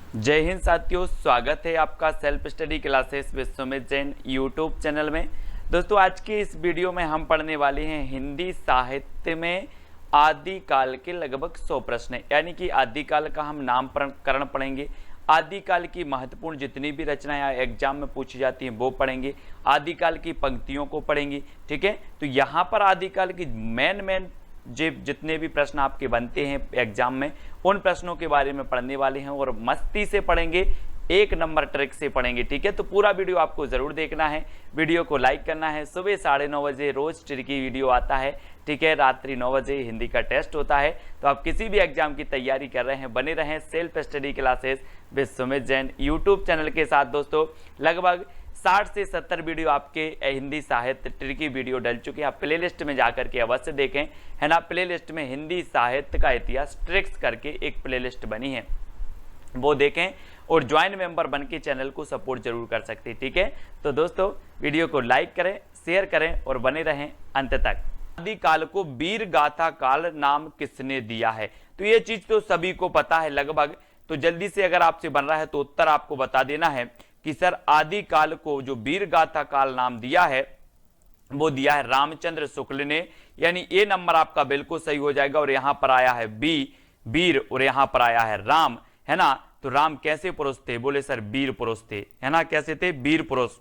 जय हिंद साथियों, स्वागत है आपका self study classes Vishwamit Jain YouTube channel में। दोस्तों, आज की इस वीडियो में हम पढ़ने वाले हैं हिंदी साहित्य में आदिकाल के लगभग 100 प्रश्न, यानी कि आदिकाल का हम नामकरण पढ़ेंगे। आदिकाल की महत्वपूर्ण जितनी भी रचनाएं एग्जाम में पूछी जाती हैं वो पढ़ेंगे। आदिकाल की पंक्तियों को पढ़ेंगे। ठीक है, तो यहाँ पर आदिकाल की मेन जितने भी प्रश्न आपके बनते हैं एग्जाम में, उन प्रश्नों के बारे में पढ़ने वाले हैं और मस्ती से पढ़ेंगे, एक नंबर ट्रिक से पढ़ेंगे। ठीक है, तो पूरा वीडियो आपको जरूर देखना है, वीडियो को लाइक करना है। सुबह 9:30 बजे रोज ट्रिकी वीडियो आता है। ठीक है, रात्रि 9 बजे हिंदी का टेस्ट होता है। तो आप किसी भी एग्जाम की तैयारी कर रहे हैं, बने रहें self study classes Vishwamit Jain YouTube channel के साथ। दोस्तों, लगभग 60 से 70 वीडियो आपके हिंदी साहित्य ट्रिकी वीडियो डल चुके हैं। आप प्लेलिस्ट में जाकर के अवश्य देखें, है ना। प्लेलिस्ट में हिंदी साहित्य का इतिहास ट्रिक्स करके एक प्लेलिस्ट बनी है, वो देखें और ज्वाइन मेंबर बन के चैनल को सपोर्ट जरूर कर सकते हैं। ठीक है, तो दोस्तों वीडियो को लाइक करें, शेयर करें और बने रहें अंत तक। आदिकाल को वीर गाथा काल नाम किसने दिया है? तो ये चीज तो सभी को पता है लगभग, तो जल्दी से अगर आपसे बन रहा है तो उत्तर आपको बता देना है कि सर आदिकाल को जो वीर गाथा काल नाम दिया है वो दिया है रामचंद्र शुक्ल ने, यानी ए नंबर आपका बिल्कुल सही हो जाएगा। और यहां पर आया है वीर और यहां पर आया है राम, है ना। तो राम कैसे पुरुष थे? बोले सर वीर पुरुष थे, है ना। कैसे थे? वीर पुरुष।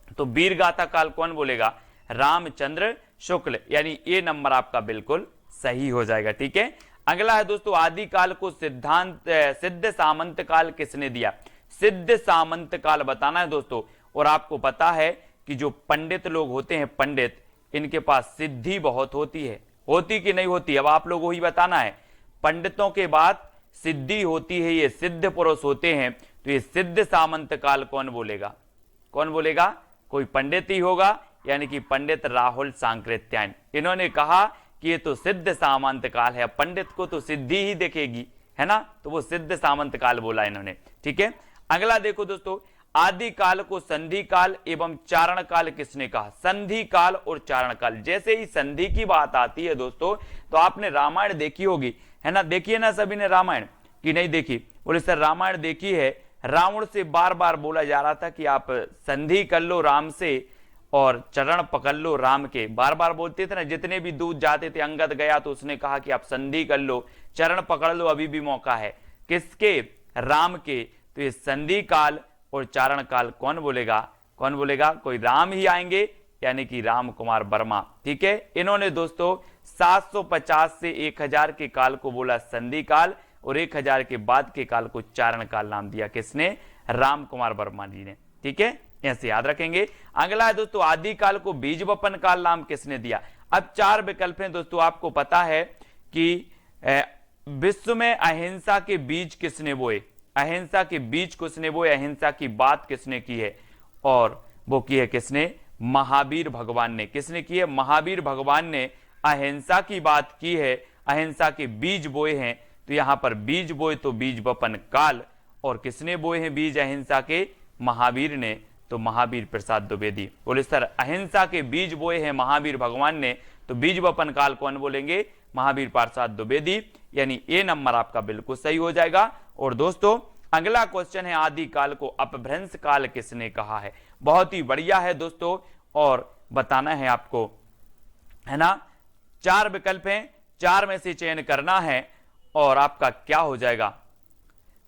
तो वीर गाथा काल कौन बोलेगा? रामचंद्र शुक्ल, यानी ए नंबर आपका बिल्कुल सही हो जाएगा। ठीक है, अगला है दोस्तों, आदिकाल को सिद्ध सामंत काल किसने दिया? सिद्ध सामंत काल बताना है दोस्तों। और आपको पता है कि जो पंडित लोग होते हैं, पंडित, इनके पास सिद्धि बहुत होती है। होती कि नहीं होती? अब आप लोगों को ही बताना है। पंडितों के बाद सिद्धि होती है, ये सिद्ध पुरुष होते हैं। तो ये सिद्ध सामंत काल कौन बोलेगा? कौन बोलेगा? कोई पंडित ही होगा, यानी कि पंडित राहुल सांकृत्यायन। इन्होंने कहा कि ये तो सिद्ध सामंत काल है, पंडित को तो सिद्धि ही दिखेगी, है ना। तो वो सिद्ध सामंत काल बोला इन्होंने। ठीक है, अगला देखो दोस्तों, आदिकाल को संधि काल एवं चारण काल किसने कहा? संधि काल और चारण काल। जैसे ही संधि की बात आती है दोस्तों, तो आपने रामायण देखी होगी, है ना। देखिए ना सभी ने रामायण, कि नहीं देखी? बोले सर रामायण देखी है। रावण से बार बार बोला जा रहा था कि आप संधि कर लो राम से और चरण पकड़ लो राम के, बार बार बोलते थे ना। जितने भी दूत जाते थे, अंगद गया तो उसने कहा कि आप संधि कर लो, चरण पकड़ लो, अभी भी मौका है। किसके? राम के। तो ये संधि काल और चारण काल कौन बोलेगा? कौन बोलेगा? कोई राम ही आएंगे, यानी कि राम कुमार वर्मा। ठीक है, इन्होंने दोस्तों 750 से 1000 के काल को बोला संधि काल और 1000 के बाद के काल को चारण काल नाम दिया। किसने? राम कुमार वर्मा जी ने। ठीक है, ऐसे याद रखेंगे। अगला है दोस्तों, आदिकाल को बीज वपन काल नाम किसने दिया? अब 4 विकल्प हैं दोस्तों। आपको पता है कि विश्व में अहिंसा के बीज किसने बोए? अहिंसा के बीज किसने बोए? अहिंसा की बात किसने की है? और वो की है किसने? महावीर भगवान ने। किसने की है? महावीर भगवान ने अहिंसा की बात की है, अहिंसा के बीज बोए हैं। तो यहां पर बीज बोए तो बीज वपन काल, और किसने बोए हैं बीज अहिंसा के? महावीर ने। तो महावीर प्रसाद द्विवेदी। बोले सर अहिंसा के बीज बोए हैं महावीर भगवान ने, तो बीज वपन काल कौन बोलेंगे? महावीर प्रसाद द्विवेदी, यानी ए नंबर आपका बिल्कुल सही हो जाएगा। और दोस्तों अगला क्वेश्चन है, आदिकाल को अपभ्रंश काल किसने कहा है? बहुत ही बढ़िया है दोस्तों, और बताना है आपको, है ना। 4 विकल्प हैं, 4 में से चयन करना है और आपका क्या हो जाएगा?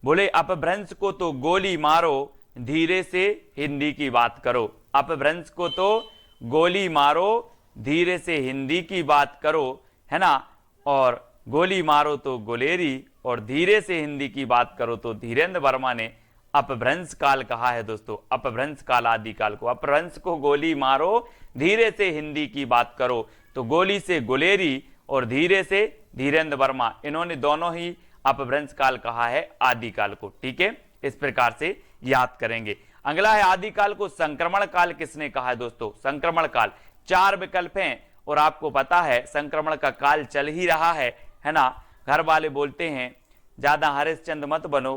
बोले अपभ्रंश को तो गोली मारो, धीरे से हिंदी की बात करो। अपभ्रंश को तो गोली मारो, धीरे से हिंदी की बात करो, है ना। और गोली मारो तो गोलेरी, और धीरे से हिंदी की बात करो तो धीरेन्द्र वर्मा ने अपभ्रंश काल कहा है दोस्तों। अपभ्रंश काल आदिकाल को, अपभ्रंश को गोली मारो, धीरे से हिंदी की बात करो, तो गोली से गोलेरी और धीरे से धीरेन्द्र वर्मा, इन्होंने दोनों ही अपभ्रंश काल कहा है आदिकाल को। ठीक है, इस प्रकार से याद करेंगे। अगला है, आदिकाल को संक्रमण काल किसने कहा है दोस्तों? संक्रमण काल। 4 विकल्प हैं और आपको पता है संक्रमण का काल चल ही रहा है ना। घर वाले बोलते हैं ज्यादा हरिश्चंद्र मत बनो,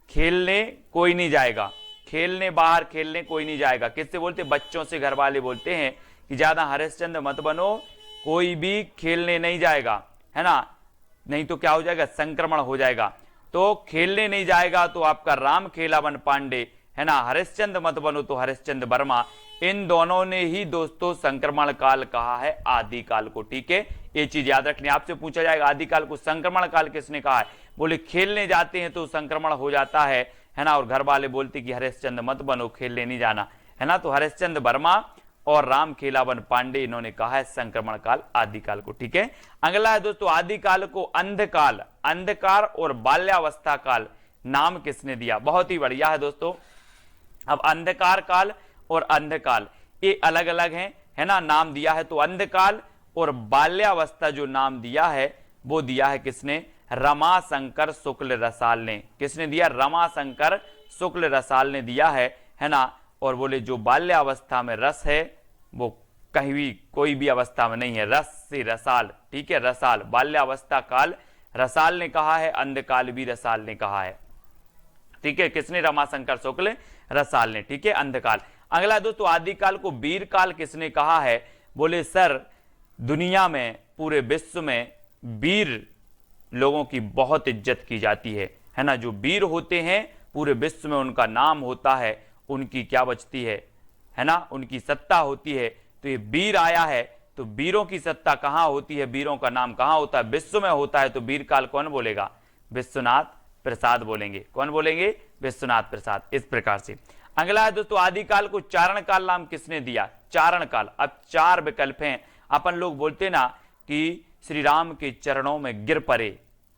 खेलने कोई नहीं जाएगा, खेलने बाहर खेलने कोई नहीं जाएगा। किससे बोलते? बच्चों से घर वाले बोलते हैं कि ज्यादा हरिश्चंद्र मत बनो, कोई भी खेलने नहीं जाएगा, है ना, नहीं तो क्या हो जाएगा? संक्रमण हो जाएगा। तो खेलने नहीं जाएगा तो आपका राम खेलावन पांडे, है ना, हरिश्चंद्र मत बनो तो हरिश्चंद्र वर्मा। इन दोनों ने ही दोस्तों संक्रमण काल कहा है आदिकाल को। ठीक है, ये चीज याद रखनी। आपसे पूछा जाएगा आदिकाल को संक्रमण काल किसने कहा है, बोले खेलने जाते हैं तो संक्रमण हो जाता है ना, और घर वाले बोलते कि हरिश्चंद्र मत बनो, खेलने नहीं जाना, है ना। तो हरिश्चंद्र वर्मा और राम खेलावन पांडे इन्होंने कहा है संक्रमण काल आदिकाल को। ठीक है, अगला है दोस्तों आदिकाल को अंधकाल, अंधकार और बाल्यावस्था काल नाम किसने दिया। बहुत ही बढ़िया है दोस्तों। अब अंधकार काल और अंधकाल ये अलग अलग हैं, है ना, नाम दिया है। तो अंधकाल और बाल्यावस्था जो नाम दिया है वो दिया है किसने, रमाशंकर शुक्ल रसाल ने। किसने दिया, रमाशंकर शुक्ल रसाल ने दिया है ना। और बोले जो बाल्यावस्था में रस है वो कहीं भी कोई भी अवस्था में नहीं है, रस से रसाल। ठीक है, रसाल, बाल्यावस्था काल रसाल ने कहा है, अंधकाल भी रसाल ने कहा है। ठीक है, किसने, रमाशंकर शुक्ल रसाल ने। ठीक है, अंधकाल। अगला दोस्तों आदिकाल को वीर काल किसने कहा है, बोले सर दुनिया में पूरे विश्व में वीर लोगों की बहुत इज्जत की जाती है ना। जो वीर होते हैं पूरे विश्व में उनका नाम होता है, उनकी क्या बचती है ना, उनकी सत्ता होती है। तो ये वीर आया है तो वीरों की सत्ता कहां होती है, वीरों का नाम कहां होता है, विश्व में होता है। तो वीर काल कौन बोलेगा, विश्वनाथ प्रसाद बोलेंगे। कौन बोलेंगे, विश्वनाथ प्रसाद। इस प्रकार से अगला है दोस्तों आदिकाल को चारण काल नाम किसने दिया, चारण काल। अब चार विकल्प हैं। अपन लोग बोलते ना कि श्री राम के चरणों में गिर पड़े,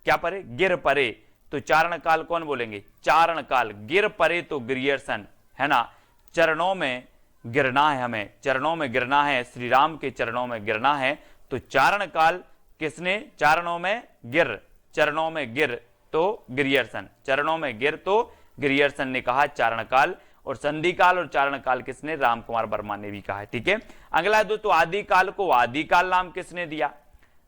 क्या पड़े, गिर पड़े। तो चारण काल कौन बोलेंगे, चारण काल। गिर पड़े तो गिरियर्सन, है ना, चरणों में गिरना है, हमें चरणों में गिरना है, श्री राम के चरणों में गिरना है। तो चारण काल किसने, चरणों में गिर, चरणों में गिर तो गिरियर्सन, चरणों में गिर तो गिरियर्सन ने कहा चारण काल। और संधि काल और चारण काल किसने, राम कुमार वर्मा ने भी कहा है। ठीक है, अगला दोस्तों आदिकाल को आदिकाल नाम किसने दिया।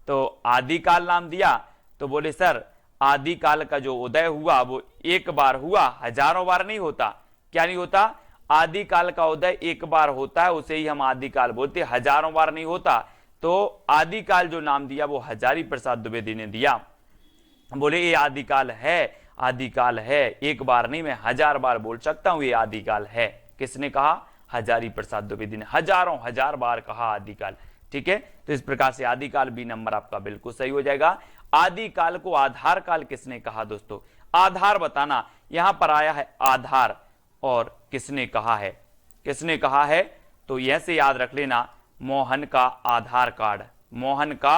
तो आदिकाल नाम दिया तो बोले सर आदिकाल का जो उदय हुआ वो एक बार हुआ, हजारों बार नहीं होता। क्या नहीं होता, आदिकाल का उदय एक बार होता है, उसे ही हम आदिकाल बोलते, हजारों बार नहीं होता। तो आदिकाल जो नाम दिया वो हजारी प्रसाद द्विवेदी ने दिया। बोले ये आदिकाल है, आदिकाल है, एक बार नहीं मैं हजार बार बोल सकता हूं ये आदिकाल है। किसने कहा, हजारी प्रसाद द्विवेदी ने हजारों हजार बार कहा आदिकाल। ठीक है, तो इस प्रकार से आदिकाल बी नंबर आपका बिल्कुल सही हो जाएगा। आदिकाल को आधार काल किसने कहा दोस्तों, आधार बताना। यहां पर आया है आधार और किसने कहा है, किसने कहा है, तो ऐसे याद रख लेना, मोहन का आधार कार्ड, मोहन का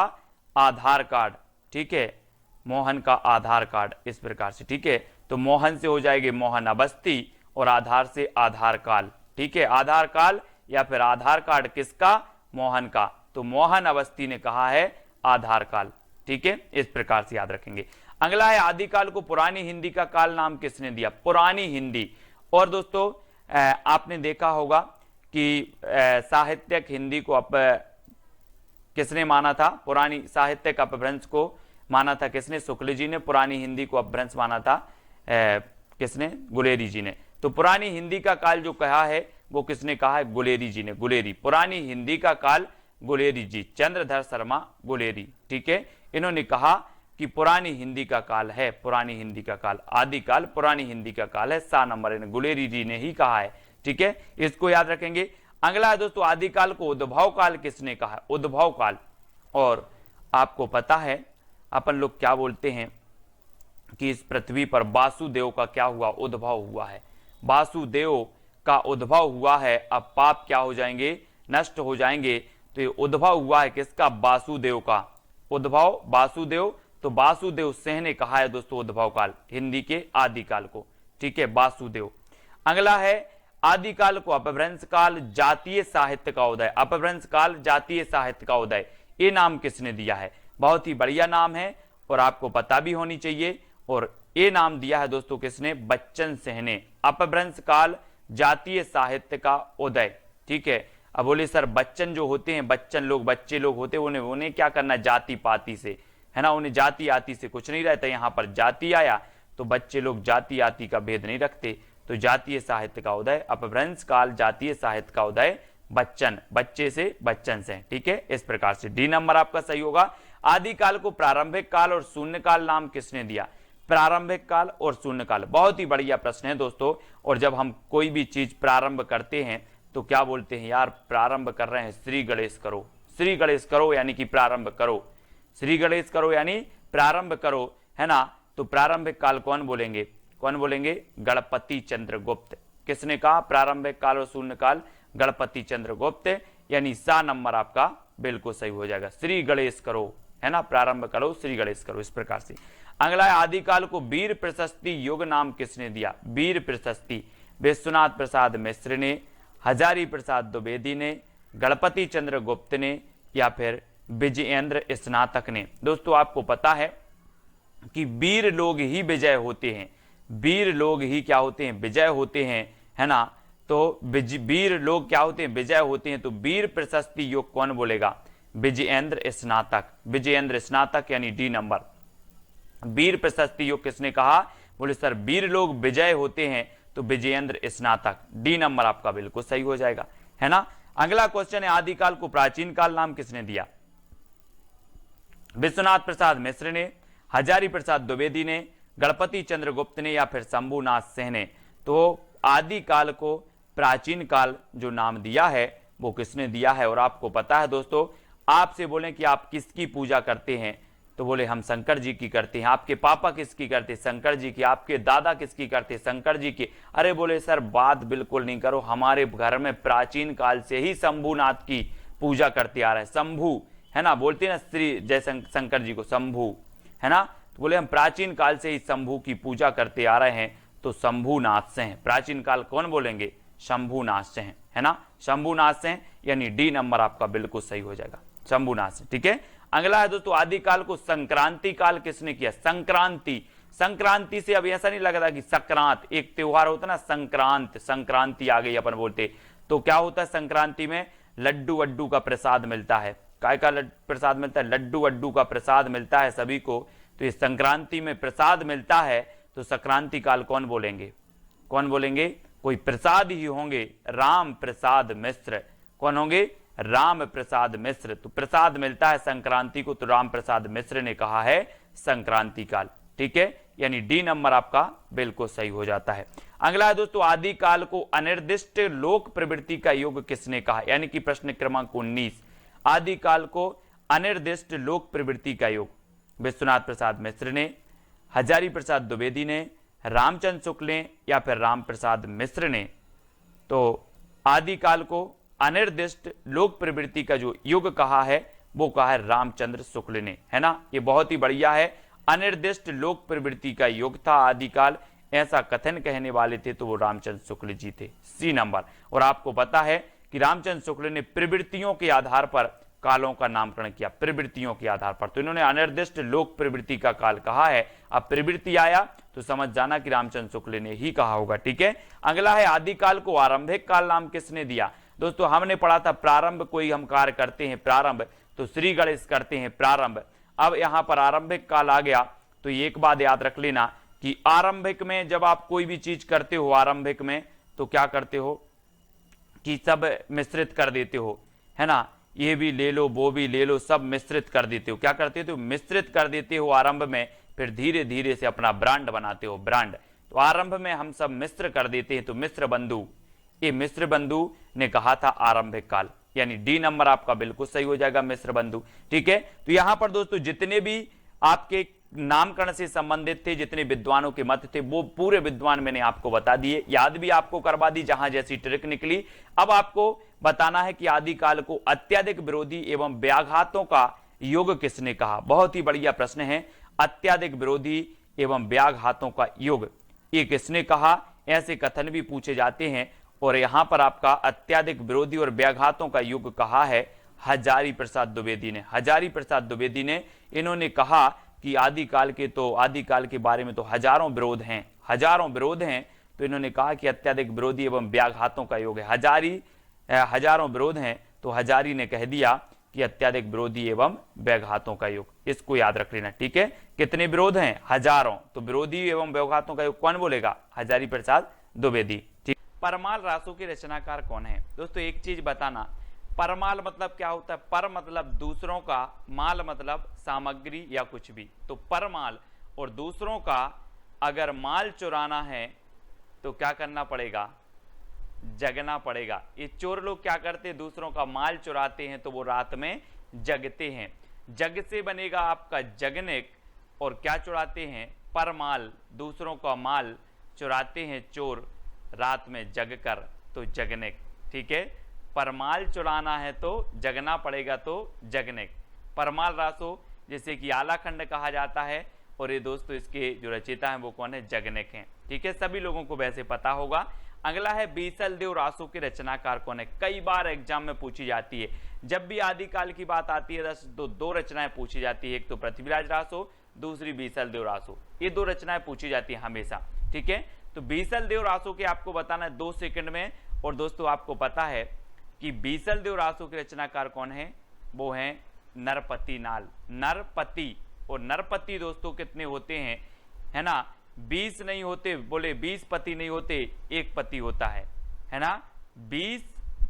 आधार कार्ड। ठीक है, मोहन का आधार कार्ड, इस प्रकार से। ठीक है, तो मोहन से हो जाएंगे मोहन अवस्थी और आधार से आधार काल। ठीक है, आधार काल या फिर आधार कार्ड किसका, मोहन का। तो मोहन अवस्थी ने कहा है आधार काल। ठीक है, इस प्रकार से याद रखेंगे। अगला है आदिकाल को पुरानी हिंदी का काल नाम किसने दिया, पुरानी हिंदी। और दोस्तों आपने देखा होगा कि साहित्यक हिंदी को किसने माना था, पुरानी साहित्यक अपभ्रंश को माना था किसने, शुक्ल जी ने। पुरानी हिंदी को अपभ्रंश माना था किसने, गुलेरी जी ने। तो पुरानी हिंदी का काल जो कहा है वो किसने कहा है, गुलेरी जी ने, गुलेरी। पुरानी हिंदी का काल गुलेरी जी, चंद्रधर शर्मा गुलेरी। ठीक है, इन्होंने कहा कि पुरानी हिंदी का काल है, पुरानी हिंदी का काल, आदिकाल पुरानी हिंदी का काल है। 7 नंबर गुलेरी जी ने ही कहा है। ठीक है, इसको याद रखेंगे। अगला है दोस्तों आदिकाल को उद्भव काल किसने कहा, उद्भव काल। और आपको पता है अपन लोग क्या बोलते हैं कि इस पृथ्वी पर वासुदेव का क्या हुआ, उद्भव हुआ है, वासुदेव का उद्भव हुआ है। अब पाप क्या हो जाएंगे, नष्ट हो जाएंगे। तो ये उद्भव हुआ है किसका, वासुदेव का, उद्भव वासुदेव। तो वासुदेव सिंह ने कहा है दोस्तों उद्भव काल हिंदी के आदिकाल को। ठीक है, वासुदेव। अगला है आदिकाल को अपभ्रंश काल, जातीय साहित्य का उदय, अपभ्रंश काल, जातीय साहित्य का उदय, ये नाम किसने दिया है। बहुत ही बढ़िया नाम है और आपको पता भी होनी चाहिए। और ये नाम दिया है दोस्तों किसने, बच्चन सिंह ने, अपभ्रंश काल, जातीय साहित्य का उदय। ठीक है, अब बोले सर बच्चन जो होते हैं, बच्चन लोग, बच्चे लोग होते हैं, उन्हें क्या करना, जाति पाति से, है ना, उन्हें जाति आति से कुछ नहीं रहता। यहाँ पर जाति आया तो बच्चे लोग जाति आति का भेद नहीं रखते। तो जातीय साहित्य का उदय, अपभ्रंश काल, जातीय साहित्य का उदय, बच्चन, बच्चे से बच्चन से। ठीक है, इस प्रकार से डी नंबर आपका सही होगा। आदिकाल को प्रारंभिक काल और शून्य काल नाम किसने दिया। प्रारंभिक काल और शून्य काल। बहुत ही बढ़िया प्रश्न है दोस्तों। और जब हम कोई भी चीज प्रारंभ करते हैं तो क्या बोलते हैं, यार प्रारंभ कर रहे हैं, श्री गणेश करो, श्री गणेश करो यानी कि प्रारंभ करो, श्री गणेश करो यानी प्रारंभ करो, है ना। तो प्रारंभिक काल कौन बोलेंगे, कौन बोलेंगे, गणपति चंद्रगुप्त। किसने कहा प्रारंभिक काल और शून्य काल, गणपति चंद्रगुप्त, यानी सा नंबर आपका बिल्कुल सही हो जाएगा। श्री गणेश करो, है ना, प्रारंभ करो, श्री गणेश करो, इस प्रकार से। अगला है आदिकाल को वीर प्रशस्ति युग नाम किसने दिया। वीर प्रशस्ति विश्वनाथ प्रसाद मिश्र ने, हजारी प्रसाद द्विवेदी ने, गणपति चंद्र गुप्त ने, या फिर विजयेंद्र स्नातक ने। दोस्तों आपको पता है कि वीर लोग ही विजय होते हैं, वीर लोग ही क्या होते हैं, विजय होते हैं, है ना। तो वीर लोग क्या होते हैं, विजय होते हैं। तो वीर प्रशस्ति योग कौन बोलेगा, विजयेंद्र स्नातक, विजयेंद्र स्नातक यानी डी नंबर। वीर प्रशस्ति योग किसने कहा, बोले सर वीर लोग विजय होते हैं, तो विजयेंद्र स्नातक, डी नंबर आपका बिल्कुल सही हो जाएगा, है ना। अगला क्वेश्चन है आदिकाल को प्राचीन काल नाम किसने दिया। विश्वनाथ प्रसाद मिश्र ने, हजारी प्रसाद द्विवेदी ने, गणपति चंद्रगुप्त ने, या फिर शंभुनाथ सिंह ने। तो आदिकाल को प्राचीन काल जो नाम दिया है वो किसने दिया है। और आपको पता है दोस्तों, आपसे बोले कि आप किसकी पूजा करते हैं, तो बोले हम शंकर जी की करते हैं। आपके पापा किसकी करते, शंकर जी की। आपके दादा किसकी करते, शंकर जी की। अरे बोले सर बात बिल्कुल नहीं करो, हमारे घर में प्राचीन काल से ही शंभुनाथ की पूजा करते आ रहे हैं। शंभु, है ना, बोलते हैं ना श्री जय शंकर जी को शंभु, है ना। तो बोले हम प्राचीन काल से ही शंभु की पूजा करते आ रहे हैं, तो शंभुनाथ से हैं। प्राचीन काल कौन बोलेंगे, शंभुनाथ से हैं, है ना, शंभुनाथ से हैं, यानी डी नंबर आपका बिल्कुल सही हो जाएगा, शंभुनाथ से। ठीक है। अगला है दोस्तों आदिकाल को संक्रांति काल किसने किया। संक्रांति, संक्रांति से अब ऐसा नहीं लग रहा कि संक्रांत एक त्योहार होता ना, संक्रांत, संक्रांति आ गई अपन बोलते। तो क्या होता है संक्रांति में, लड्डू वड्डू का प्रसाद मिलता है। काय का प्रसाद मिलता है, लड्डू वड्डू का प्रसाद मिलता है सभी को। तो इस संक्रांति में प्रसाद मिलता है, तो संक्रांति काल कौन बोलेंगे, कौन बोलेंगे, कोई प्रसाद ही होंगे, राम प्रसाद मिश्र। कौन होंगे, राम प्रसाद मिश्र। तो प्रसाद मिलता है संक्रांति को, तो राम प्रसाद मिश्र ने कहा है संक्रांति काल। ठीक है, यानी डी नंबर आपका बिल्कुल सही हो जाता है। अगला है दोस्तों आदिकाल को अनिर्दिष्ट लोक प्रवृत्ति का युग किसने कहा, यानी कि प्रश्न क्रमांक 19। आदिकाल को अनिर्दिष्ट लोक प्रवृत्ति का युग विश्वनाथ प्रसाद मिश्र ने, हजारी प्रसाद द्विवेदी ने, रामचंद्र शुक्ल ने, या फिर राम प्रसाद मिश्र ने। तो आदिकाल को अनिर्दिष्ट लोक प्रवृत्ति का जो युग कहा है वो कहा है रामचंद्र शुक्ल ने, है ना। ये बहुत ही बढ़िया है, अनिर्दिष्ट लोक प्रवृत्ति का युग था आदिकाल, ऐसा कथन कहने वाले थे तो वो रामचंद्र शुक्ल जी थे, सी नंबर। और आपको पता है कि रामचंद्र शुक्ल ने प्रवृत्तियों के आधार पर कालों का नामकरण किया, प्रवृत्तियों के आधार पर। तो इन्होंने अनिर्दिष्ट लोक प्रवृत्ति का काल कहा है। अब प्रवृत्ति आया तो समझ जाना कि रामचंद्र शुक्ल ने ही कहा होगा। ठीक है। अगला है आदिकाल को आरंभिक काल नाम किसने दिया। दोस्तों हमने पढ़ा था प्रारंभ कोई हम कार्य करते हैं, प्रारंभ, तो श्री गणेश करते हैं प्रारंभ। अब यहां पर आरंभिक काल आ गया, तो एक बात याद रख लेना कि आरंभिक में जब आप कोई भी चीज करते हो आरंभिक में, तो क्या करते हो कि सब मिश्रित कर देते हो, है ना। ये भी ले लो, वो भी ले लो, सब मिश्रित कर देते हो। क्या करते हो, मिश्रित कर देते हो आरंभ में, फिर धीरे धीरे से अपना ब्रांड बनाते हो, ब्रांड। तो आरंभ में हम सब मिश्र कर देते हैं, तो मिश्र बंधु, ये मिश्र बंधु ने कहा था आरंभिक काल, यानी डी नंबर आपका बिल्कुल सही हो जाएगा, मिश्र बंधु। ठीक है। तो यहां पर दोस्तों जितने भी आपके नामकरण से संबंधित थे, जितने विद्वानों के मत थे, वो पूरे विद्वान मैंने आपको बता दिए, याद भी आपको करवा दी जहां जैसी ट्रिक निकली। अब आपको बताना है कि आदिकाल को अत्यधिक विरोधी एवं व्याघातों का युग किसने कहा। बहुत ही बढ़िया प्रश्न है, अत्यधिक विरोधी एवं व्याघातों का युग ये किसने कहा, ऐसे कथन भी पूछे जाते हैं। और यहां पर आपका अत्यधिक विरोधी और व्याघातों का युग कहा है हजारी प्रसाद द्विवेदी ने, हजारी प्रसाद द्विवेदी ने। इन्होंने कहा कि आदिकाल के बारे में तो हजारों विरोध हैं, हजारों विरोध हैं। तो इन्होंने कहा कि अत्यधिक विरोधी एवं व्याघातों का योग है, हजारों विरोध हैं, तो हजारी ने कह दिया कि अत्यधिक विरोधी एवं व्याघातों का योग। इसको याद रख लेना। ठीक है। कितने विरोध हैं, हजारों, तो विरोधी एवं व्याघातों का योग कौन बोलेगा, हजारी प्रसाद द्विवेदी। ठीक। परमाल रासों के रचनाकार कौन है। दोस्तों एक चीज बताना, परमाल मतलब क्या होता है, पर मतलब दूसरों का, माल मतलब सामग्री या कुछ भी। तो परमाल और दूसरों का अगर माल चुराना है तो क्या करना पड़ेगा, जगना पड़ेगा। ये चोर लोग क्या करते हैं, दूसरों का माल चुराते हैं तो वो रात में जगते हैं। जग से बनेगा आपका जगनिक, और क्या चुराते हैं, परमाल, दूसरों का माल चुराते हैं चोर रात में जग कर, तो जगनिक। ठीक है, परमाल चुराना है तो जगना पड़ेगा, तो जगनिक। परमाल रासो जिसे कि आलाखंड कहा जाता है, और ये दोस्तों इसके जो रचयिता हैं वो कौन है, जगनिक हैं। ठीक है, सभी लोगों को वैसे पता होगा। अगला है बीसल देव रासो के रचनाकार कौन है। कई बार एग्जाम में पूछी जाती है, जब भी आदिकाल की बात आती है तो दो रचनाएं पूछी जाती है, एक तो पृथ्वीराज रासो, दूसरी बीसल देव रासो। ये दो रचनाएं पूछी जाती है हमेशा। ठीक है, तो बीसल देव रासो के आपको बताना है 2 सेकंड में। और दोस्तों आपको पता है कि बीसल देव रासो के रचनाकार कौन है, वो है नरपति नाल। नरपति, और नरपति दोस्तों कितने होते हैं, है ना, 20 नहीं होते, बोले 20 पति नहीं होते, एक पति होता है ना, 20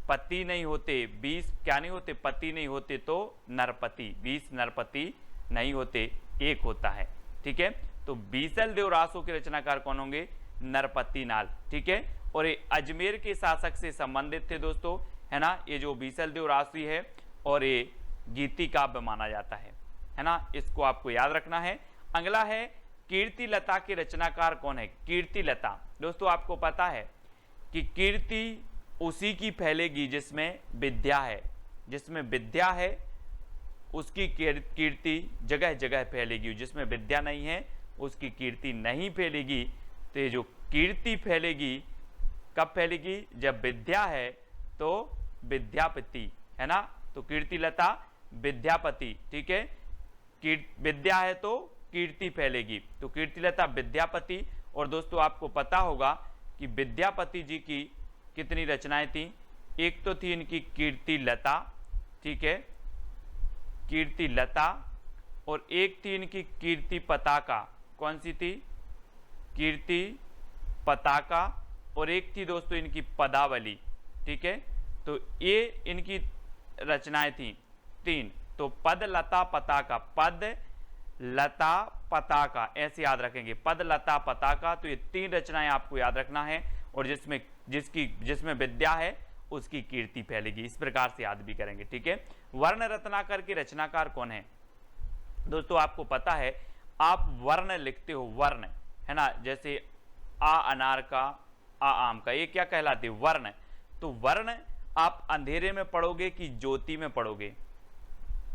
पति नहीं होते, 20 क्या नहीं होते, पति नहीं होते, तो नरपति, 20 नरपति नहीं होते, एक होता है। ठीक है, तो बीसल देव रासो के रचनाकार कौन होंगे, नरपति नाल। ठीक है, और ये अजमेर के शासक से संबंधित थे दोस्तों, है ना, ये जो बीसल देव रासो है, और ये गीति काव्य माना जाता है ना, इसको आपको याद रखना है। अगला है कीर्ति लता के रचनाकार कौन है। कीर्ति लता दोस्तों आपको पता है कि कीर्ति उसी की फैलेगी जिसमें विद्या है, जिसमें विद्या है उसकी कीर्ति जगह जगह फैलेगी, जिसमें विद्या नहीं है उसकी कीर्ति नहीं फैलेगी। तो ये जो कीर्ति फैलेगी कब फैलेगी, जब विद्या है तो विद्यापति, है ना, तो कीर्ति लता विद्यापति। ठीक है, विद्या है तो कीर्ति फैलेगी, तो कीर्तिलता विद्यापति। और दोस्तों आपको पता होगा कि विद्यापति जी की कितनी रचनाएं थी, एक तो थी इनकी कीर्ति लता, ठीक है, कीर्ति लता, और एक थी इनकी कीर्ति पताका। कौन सी थी, कीर्ति पताका, और एक थी दोस्तों इनकी पदावली। ठीक है, तो ये इनकी रचनाएं थी 3, तो पद लता पताका, पद लता पताका, ऐसे याद रखेंगे, पद लता पताका। तो ये 3 रचनाएं आपको याद रखना है, और जिसमें विद्या है उसकी कीर्ति फैलेगी, इस प्रकार से याद भी करेंगे। ठीक है, वर्ण रत्नाकर के रचनाकार कौन है दोस्तों, आपको पता है, आप वर्ण लिखते हो, वर्ण, है ना, जैसे आ अनार का, आ आम का, ये क्या कहलाते, वर्ण। तो वर्ण आप अंधेरे में पढ़ोगे कि ज्योति में पढ़ोगे,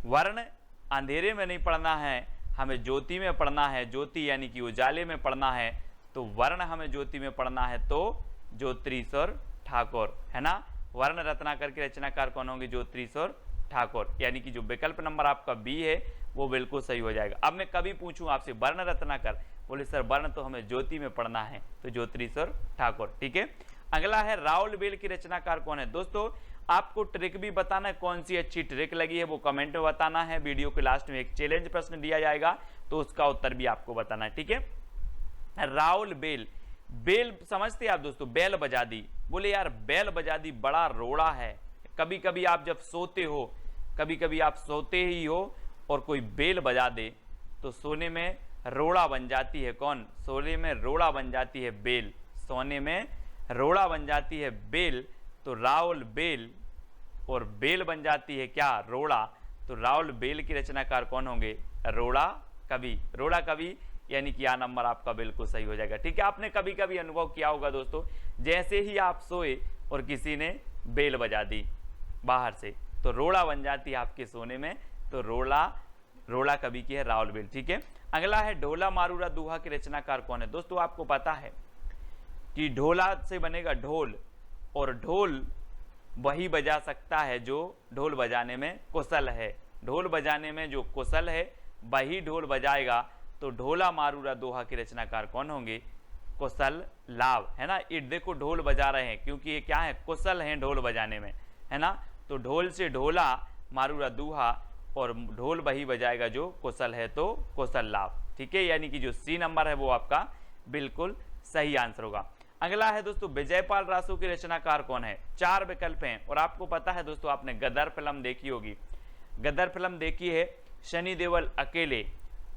वर्ण अंधेरे में नहीं पढ़ना है, हमें ज्योति में पढ़ना है, ज्योति यानी कि उजाले में पढ़ना है, तो वर्ण हमें ज्योति में पढ़ना है, तो ज्योतिरीश्वर ठाकुर, है ना। वर्ण रत्नाकर के रचनाकार कौन होंगे, ज्योतिरीश्वर ठाकुर, यानी कि जो विकल्प नंबर आपका बी है वो बिल्कुल सही हो जाएगा। अब मैं कभी पूछूं आपसे वर्ण रत्नाकर, बोले सर वर्ण तो हमें ज्योति में पढ़ना है, तो ज्योतिरीश्वर ठाकुर। ठीक है, अगला है राउलबेल की रचनाकार कौन है। दोस्तों आपको ट्रिक भी बताना है, कौन सी अच्छी ट्रिक लगी है वो कमेंट में बताना है। वीडियो के लास्ट में एक चैलेंज प्रश्न दिया जाएगा, तो उसका उत्तर भी आपको बताना है। ठीक है, राउलबेल, बेल समझते हैं आप दोस्तों, बैल बजा दी, बोले यार बैल बजा दी बड़ा रोड़ा है। कभी कभी आप जब सोते हो, कभी कभी आप सोते ही हो और कोई बेल बजा दे तो सोने में रोड़ा बन जाती है। कौन, सोने में रोड़ा बन जाती है बेल, सोने में रोड़ा बन जाती है बेल, तो राउल बेल, और बेल बन जाती है क्या, रोड़ा, तो राउल बेल की रचनाकार कौन होंगे, रोड़ा कवि। रोड़ा कवि यानी कि यह नंबर आपका बिल्कुल सही हो जाएगा। ठीक है, आपने कभी कभी अनुभव किया होगा दोस्तों, जैसे ही आप सोए और किसी ने बेल बजा दी बाहर से, तो रोड़ा बन जाती है आपके सोने में, तो रोड़ा कवि की है राउल बेल। ठीक है, अगला है ढोला मारूरा दूहा के रचनाकार कौन है। दोस्तों आपको पता है कि ढोला से बनेगा ढोल, और ढोल वही बजा सकता है जो ढोल बजाने में कुशल है, ढोल बजाने में जो कुशल है वही ढोल बजाएगा, तो ढोला मारूरा दोहा के रचनाकार कौन होंगे, कुशल लाभ, है ना। ये देखो ढोल बजा रहे हैं क्योंकि ये क्या है, कुशल हैं ढोल बजाने में, है ना, तो ढोल से ढोला मारूरा दूहा, और ढोल वही बजाएगा जो कुशल है, तो कुशल लाभ। ठीक है, यानी कि जो सी नंबर है वो आपका बिल्कुल सही आंसर होगा। अगला है दोस्तों विजयपाल रासो के रचनाकार कौन है। 4 विकल्प हैं, और आपको पता है दोस्तों, आपने गदर फिल्म देखी होगी, गदर फिल्म देखी है, सनी देओल अकेले,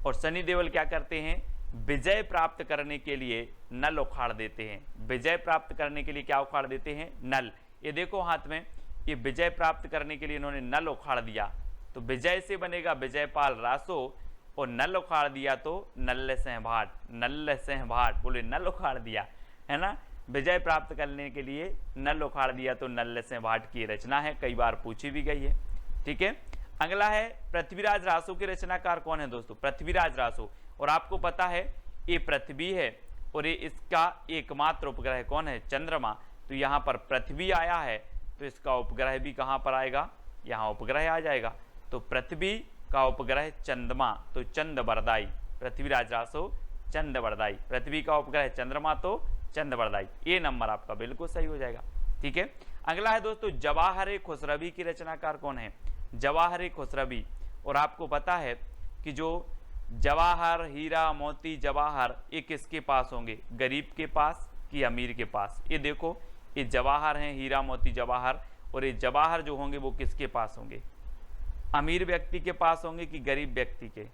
और सनी देओल क्या करते हैं, विजय प्राप्त करने के लिए नल उखाड़ देते हैं। विजय प्राप्त करने के लिए क्या उखाड़ देते हैं? नल। ये देखो हाथ में, ये विजय प्राप्त करने के लिए इन्होंने नल उखाड़ दिया, तो विजय से बनेगा विजयपाल रासो, और नल उखाड़ दिया तो नल्ल सिंह भाट। नल्ल सिंह भाट, बोले नल उखाड़ दिया, है ना। विजय प्राप्त करने के लिए नल उखाड़ दिया तो नल्ल सिंह भाट की रचना है, कई बार पूछी भी गई है। ठीक है, अगला है पृथ्वीराज रासो के रचनाकार कौन है दोस्तों? पृथ्वीराज रासो। और आपको पता है ये पृथ्वी है और ये इसका एकमात्र उपग्रह कौन है? चंद्रमा। तो यहाँ पर पृथ्वी आया है तो इसका उपग्रह भी कहाँ पर आएगा? यहाँ उपग्रह आ जाएगा। तो पृथ्वी का उपग्रह चंद्रमा, तो चंद्रवरदाई। पृथ्वीराज रासो चंद्रवरदाई। पृथ्वी का उपग्रह चंद्रमा तो चंद्रवरदाई। ये नंबर आपका बिल्कुल सही हो जाएगा। ठीक है, अगला है दोस्तों जवाहर खुसरवी की रचनाकार कौन है? जवाहर खुसरवी। और आपको पता है कि जो जवाहर, हीरा, मोती, जवाहर ये किसके पास होंगे? गरीब के पास कि अमीर के पास? ये देखो, ये जवाहर हैं, हीरा, मोती, जवाहर, और ये जवाहर जो होंगे वो किसके पास होंगे? अमीर व्यक्ति के पास होंगे कि गरीब व्यक्ति के?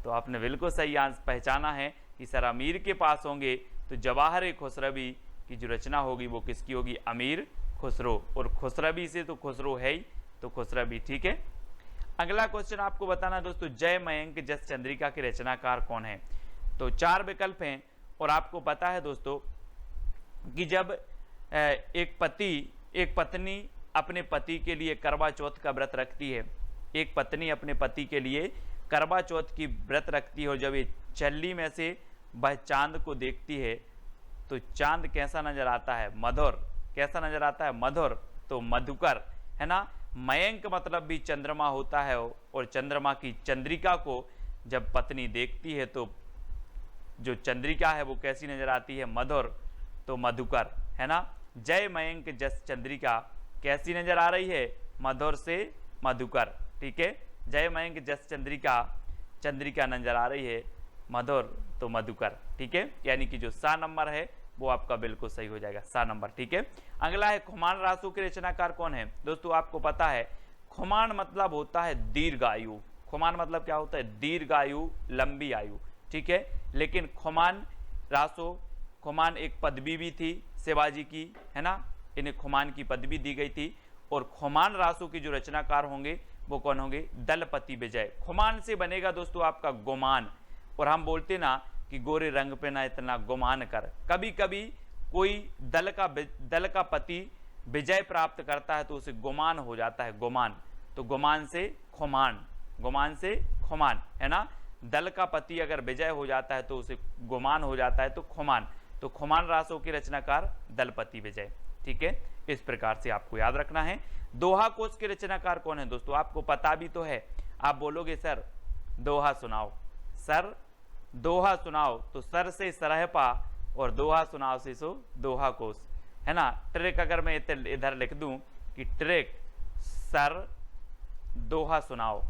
तो आपने बिल्कुल सही पहचाना है कि सर अमीर के पास होंगे। तो जवाहर खुसरवी की जो रचना होगी वो किसकी होगी? अमीर खुसरो। और खुसरवी से तो खुसरो है ही, तो खुसरवी। ठीक है, अगला क्वेश्चन आपको बताना दोस्तों जय मयंक जस चंद्रिका के रचनाकार कौन है? तो 4 विकल्प हैं। और आपको पता है दोस्तों कि जब एक पत्नी अपने पति के लिए करवा चौथ का व्रत रखती है, एक पत्नी अपने पति के लिए करवा चौथ की व्रत रखती है, और जब ये चल्ली में से वह चांद को देखती है तो चांद कैसा नजर आता है? मधुर। कैसा नजर आता है? मधुर। तो मधुकर, है ना। मयंक मतलब भी चंद्रमा होता है, और चंद्रमा की चंद्रिका को जब पत्नी देखती है तो जो चंद्रिका है वो कैसी नजर आती है? मधुर, तो मधुकर, है ना। जय मयंक जस चंद्रिका कैसी नजर आ रही है? मधुर से मधुकर। ठीक है, जय मयंक जस चंद्रिका, चंद्रिका नजर आ रही है, मधुर तो मधुकर। ठीक है, यानी कि जो सा नंबर है वो आपका बिल्कुल सही हो जाएगा, सा नंबर। ठीक है, अगला है खुमान रासो के रचनाकार कौन है? दोस्तों आपको पता है खुमान मतलब होता है दीर्घायु। खुमान मतलब क्या होता है? दीर्घायु, लंबी आयु। ठीक है, लेकिन खुमान रासो, खुमान एक पदवी भी थी शिवाजी की, है ना। इन्हें खुमान की पदवी दी गई थी। और खुमान रासो की जो रचनाकार होंगे वो कौन होंगे? दलपति विजय। खुमान से बनेगा दोस्तों आपका गुमान। और हम बोलते ना कि गोरे रंग पे ना इतना गुमान कर। कभी कभी कोई दल का पति विजय प्राप्त करता है तो उसे गुमान हो जाता है, गुमान। तो गुमान से खुमान, गुमान से खुमान, है ना। दल का पति अगर विजय हो जाता है तो उसे गुमान हो जाता है, तो खुमान। तो खुमान रासो के रचनाकार दलपति विजय। ठीक है, इस प्रकार से आपको याद रखना है। दोहा कोश के रचनाकार कौन है? दोस्तों आपको पता भी तो है। आप बोलोगे सर दोहा सुनाओ, सर दोहा सुनाओ, तो सर से सरहपा और दोहा सुनाओ से सो दोहा कोश, है ना। ट्रिक अगर मैं इधर लिख दूं कि ट्रिक सर दोहा सुनाओ,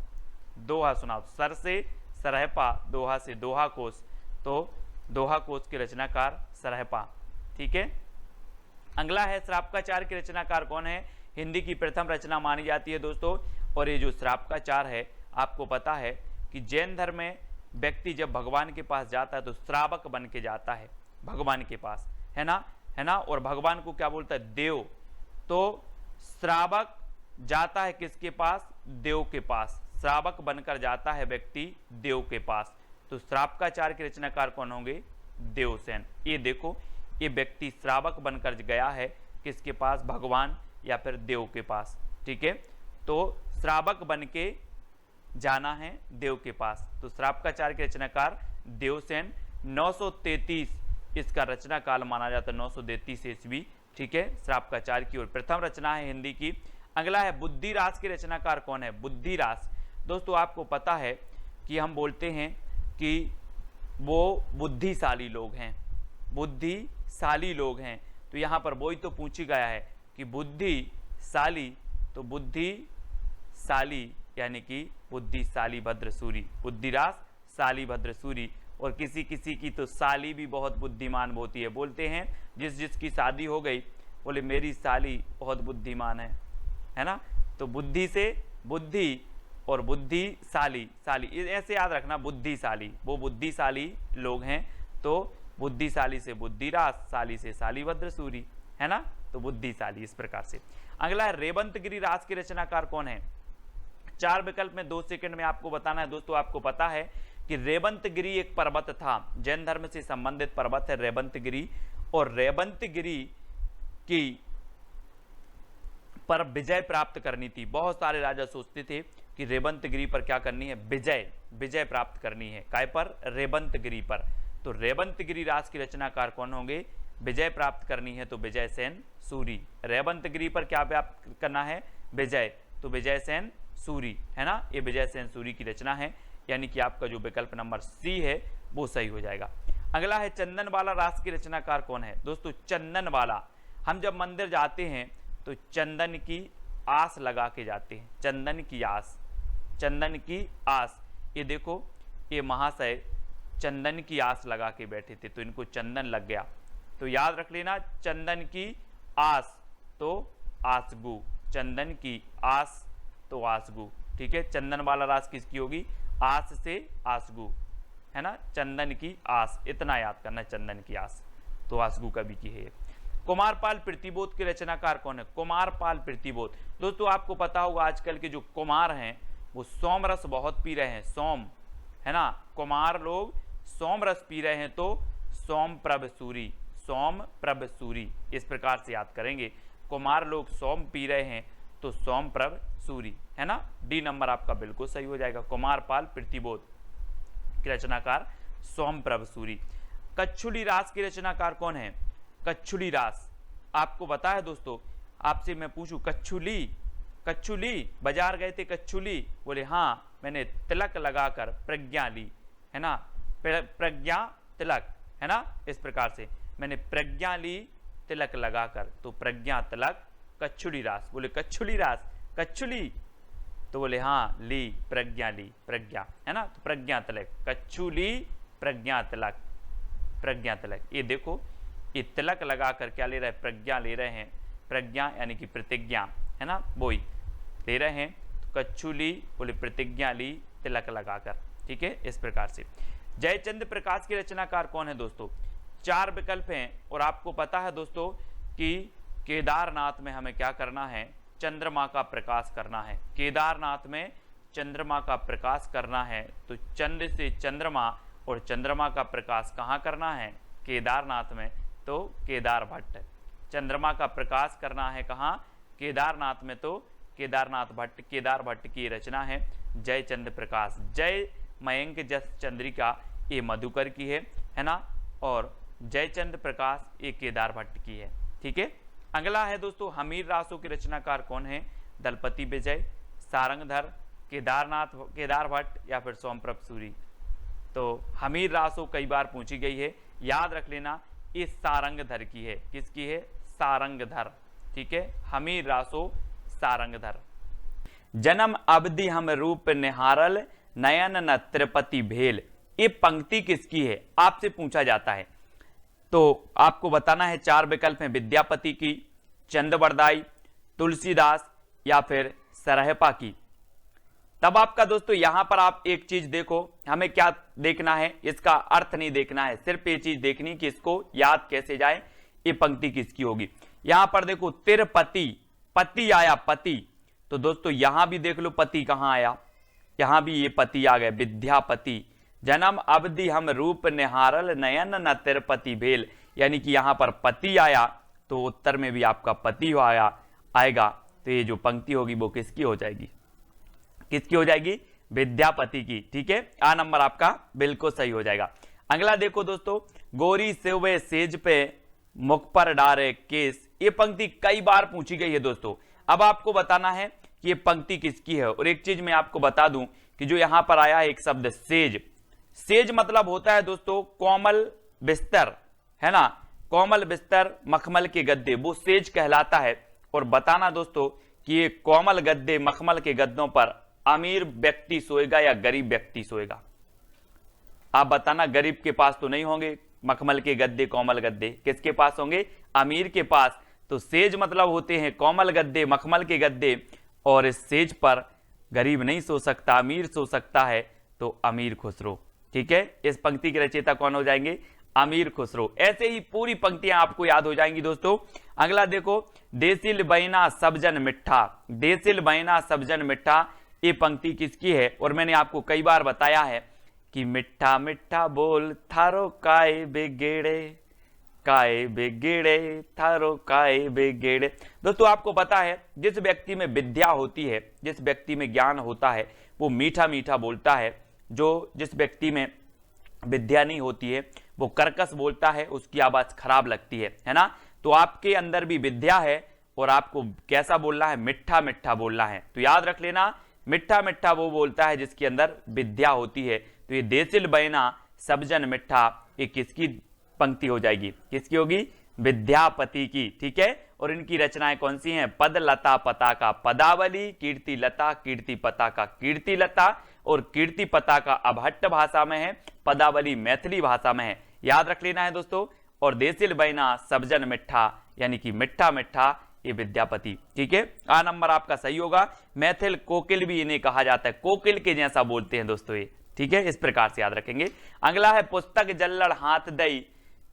दोहा सुनाओ, सर से सरहपा, दोहा से दोहा कोश, तो दोहा कोश के रचनाकार सरहपा। ठीक है, अगला है श्रापकाचार के रचनाकार कौन है? हिंदी की प्रथम रचना मानी जाती है दोस्तों। और ये जो श्रापकाचार है, आपको पता है कि जैन धर्म में व्यक्ति जब भगवान के पास जाता है तो श्रावक बन के जाता है भगवान के पास, है ना, है ना। और भगवान को क्या बोलता है? देव। तो श्रावक जाता है किसके पास? देव के पास। श्रावक बनकर जाता है व्यक्ति देव के पास। तो श्रापकाचार के रचनाकार कौन होंगे? देवसेन। ये देखो, ये व्यक्ति श्रावक बनकर गया है किसके पास? भगवान या फिर देव के पास। ठीक है, तो श्रावक बन के जाना है देव के पास। तो श्रापकाचार के रचनाकार देवसेन। 933 इसका रचना काल माना जाता है, 933 ईस्वी। ठीक है, श्रापकाचार की ओर प्रथम रचना है हिंदी की। अगला है बुद्धिरास के रचनाकार कौन है? बुद्धिरास। दोस्तों आपको पता है कि हम बोलते हैं कि वो बुद्धिशाली लोग हैं, बुद्धिशाली लोग हैं। तो यहाँ पर वही तो पूछी गया है कि बुद्धिशाली, तो बुद्धिशाली यानी कि बुद्धिशाली भद्रसूरी, बुद्धिरास शाली भद्रसूरी। और किसी किसी की तो साली भी बहुत बुद्धिमान होती है। बोलते हैं जिसकी शादी हो गई बोले मेरी साली बहुत बुद्धिमान है ना। तो बुद्धि से बुद्धि और बुद्धिशाली, शाली ऐसे याद रखना, बुद्धिशाली, वो बुद्धिशाली लोग हैं, तो बुद्धिशाली से बुद्धिराज, शाली से शालीभद्र सूरी, है ना, तो बुद्धिशाली इस प्रकार से। अगला है रेवंतगिरी रास के रचनाकार कौन है? 4 विकल्प में 2 सेकंड में आपको बताना है दोस्तों। आपको पता है कि रेवंतगिरी एक पर्वत था, जैन धर्म से संबंधित पर्वत है रेवंतगिरी, और रेवंतगिरी की पर विजय प्राप्त करनी थी। बहुत सारे राजा सोचते थे कि रेवंतगिरी पर क्या करनी है, विजय प्राप्त करनी है, काय पर, रेवंतगिरी पर। तो रेवंतगिरी रास की रचनाकार कौन होंगे? विजय प्राप्त करनी है तो विजय सेन सूरी। रेवंतगिरी पर क्या प्राप्त करना है? विजय, तो विजय सेन सूरी, है ना, ये विजय सेन सूरी की रचना है, यानी कि आपका जो विकल्प नंबर सी है वो सही हो जाएगा। अगला है चंदनवाला रास की रचनाकार कौन है? दोस्तों चंदनवाला, हम जब मंदिर जाते हैं तो चंदन की आस लगा के जाते हैं, चंदन की आस, चंदन की आस। ये देखो, ये महाशय चंदन की आस लगा के बैठे थे, तो इनको चंदन लग गया, तो याद रख लेना, चंदन की आस तो आसगु, चंदन की आस तो आसगु, ठीक है। चंदन वाला रास किसकी होगी? आस से आसगु, है ना, चंदन की आस, इतना याद करना, चंदन की आस तो आसगु कवि की है। कुमारपाल प्रतिबोध के रचनाकार कौन है? कुमारपाल प्रतिबोध, दोस्तों आपको पता होगा आजकल के जो कुमार हैं वो सोम रस बहुत पी रहे हैं, सोम, है ना, कुमार लोग सोम रस पी रहे हैं, तो सोम प्रभ सूरी, सोम प्रभ सूरी, इस प्रकार से याद करेंगे। कुमार लोग सोम पी रहे हैं तो सोम प्रभ सूरी, है ना, डी नंबर आपका बिल्कुल सही हो जाएगा। कुमारपाल प्रतिबोध की रचनाकार सोम प्रभ सूरी। कच्छुली रास की रचनाकार कौन है? कच्छुली रास आपको पता है दोस्तों, आपसे मैं पूछूं कच्छुली, कच्छुली बाजार गए थे कच्छुली, बोले हाँ, मैंने तिलक लगाकर प्रज्ञा ली, है ना, प्रज्ञा तिलक, है ना, इस प्रकार से मैंने प्रज्ञा ली तिलक लगाकर, तो प्रज्ञा तिलक कच्छुली रास। बोले कच्छुली रास, कच्छुली, तो बोले हाँ ली, प्रज्ञा ली, प्रज्ञा, है ना, तो प्रज्ञा तिलक, कच्छुली प्रज्ञा तिलक, प्रज्ञा तिलक। ये देखो, ये तिलक लगाकर क्या ले रहे हैं? प्रज्ञा ले रहे हैं, प्रज्ञा यानी कि प्रतिज्ञा, है ना, वही ले रहे हैं, तो कच्छुली बोले प्रतिज्ञा ली तिलक लगाकर, ठीक है, इस प्रकार से। जयचंद्र प्रकाश के रचनाकार कौन है दोस्तों? 4 विकल्प हैं, और आपको पता है दोस्तों कि केदारनाथ में हमें क्या करना है? चंद्रमा का प्रकाश करना है। केदारनाथ में चंद्रमा का प्रकाश करना है, तो चंद्र से चंद्रमा, और चंद्रमा का प्रकाश कहाँ करना है? केदारनाथ में, तो केदार भट्ट। चंद्रमा का प्रकाश करना है कहाँ? केदारनाथ में, तो केदारनाथ भट्ट, केदार भट्ट की रचना है जयचंद्र प्रकाश। जय मयंक जस चंद्रिका ये मधुकर की है ना, और जयचंद्र प्रकाश ये केदार भट्ट की है, ठीक है। अगला है दोस्तों हमीर रासों के रचनाकार कौन है? दलपति विजय, सारंगधर, केदार भट्ट या फिर सोमप्रभ सूरी। तो हमीर रासों कई बार पूछी गई है, याद रख लेना, ये सारंगधर की है। किसकी है? सारंगधर, ठीक है, हमीर रासो सारंगधर। जन्म अवधि हम रूप निहारल, नयन न त्रिपति भेल, ये पंक्ति किसकी है? आपसे पूछा जाता है, तो आपको बताना है। 4 विकल्प हैं, विद्यापति की, चंद्रवरदाई, तुलसीदास या फिर सरहपा की। तब आपका दोस्तों यहां पर आप एक चीज देखो, हमें क्या देखना है? इसका अर्थ नहीं देखना है, सिर्फ ये चीज देखनी कि इसको याद कैसे जाए, ये पंक्ति किसकी होगी। यहां पर देखो तिरपति, पति आया, पति, तो दोस्तों यहां भी देख लो पति कहां आया, यहां भी ये पति आ गए, विद्यापति। जन्म अवधि हम रूप निहारल, नयन न तिरपति भेल, यानी कि यहां पर पति आया, तो उत्तर में भी आपका पति आएगा, तो ये जो पंक्ति होगी वो किसकी हो जाएगी? किसकी हो जाएगी? विद्यापति की, ठीक है। आ नंबर आपका बिल्कुल सही हो जाएगा। अगला देखो दोस्तों, गोरी सेवे सेज पे मुख पर डारे केस, ये पंक्ति कई बार पूछी गई है दोस्तों। अब आपको बताना है कि ये पंक्ति किसकी है। और एक चीज मैं आपको बता दूं कि जो यहां पर आया है एक शब्द सेज, सेज मतलब होता है दोस्तों कोमल बिस्तर, है ना, कोमल बिस्तर, मखमल के गद्दे, वो सेज कहलाता है। और बताना दोस्तों कि ये कोमल गद्दे, मखमल के गद्दों पर अमीर व्यक्ति सोएगा या गरीब व्यक्ति सोएगा? आप बताना, गरीब के पास तो नहीं होंगे मखमल के गद्दे, कोमल गद्दे, किसके पास होंगे? अमीर के पास। तो सेज मतलब होते हैं कोमल गद्दे, मखमल के गद्दे, और इस सेज पर गरीब नहीं सो सकता, अमीर सो सकता है, तो अमीर खुसरो। ठीक है, इस पंक्ति के रचयिता कौन हो जाएंगे? अमीर खुसरो। ऐसे ही पूरी पंक्तियां आपको याद हो जाएंगी दोस्तों। अगला देखो, देसिल बैना सबजन मिठा, देसिल बैना सबजन मिठा, ये पंक्ति किसकी है? और मैंने आपको कई बार बताया है कि मिठा मिठा बोल थारो काय बेगेड़े, काय बेगेड़े थारो काय बेगेड़े। दोस्तों आपको पता है, जिस व्यक्ति में विद्या होती है, जिस व्यक्ति में ज्ञान होता है, वो मीठा मीठा बोलता है। जो जिस व्यक्ति में विद्या नहीं होती है वो कर्कश बोलता है, उसकी आवाज खराब लगती है ना। तो आपके अंदर भी विद्या है और आपको कैसा बोलना है? मिठा मिठा बोलना है। तो याद रख लेना, मिठा मिठा वो बोलता है जिसके अंदर विद्या होती है। तो ये देसिल बैना सबजन मिठा, ये किसकी पंक्ति हो जाएगी? किसकी होगी? विद्यापति की। ठीक है, और इनकी रचनाएं कौन सी हैं? पद लता पताका पदावली, कीर्ति लता कीर्ति पताका कीर्ति लता, और कीर्ति पताका अभट्ट भाषा में है, पदावली मैथिली भाषा में है। याद रख लेना है दोस्तों। और देसिल बैना सबजन मिठा, यानी कि मिठा मिठा, ये विद्यापति। ठीक है, आ नंबर आपका सही होगा। मैथिल कोकिल भी इन्हें कहा जाता है, कोकिल के जैसा बोलते हैं दोस्तों ये। ठीक है, इस प्रकार से याद रखेंगे। अगला है पुस्तक जल्लड़ हाथ दई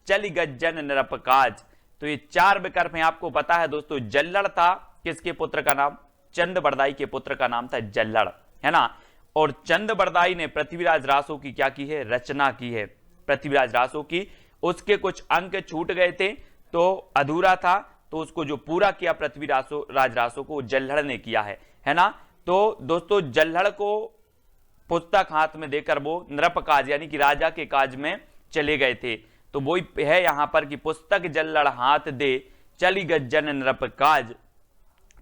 चल गज्जन निरपकाज। तो ये 4 विकल्प हैं, आपको पता है दोस्तों। जल्लड़ था किसके पुत्र का नाम? चंद बरदाई के पुत्र का नाम था जल्लड़, है ना। और चंद बरदाई ने पृथ्वीराज रासो की क्या की है? रचना की है, पृथ्वीराज रासो की। उसके कुछ अंक छूट गए थे तो अधूरा था, तो उसको जो पूरा किया पृथ्वीराज रासो को जल्लड़ ने किया है ना। तो दोस्तों जल्लड़ को पुस्तक हाथ में देकर वो नृपकाज यानी कि राजा के काज में चले गए थे। तो वो है यहां पर कि पुस्तक जल्लड़ हाथ दे चली गज्जन नृपकाज।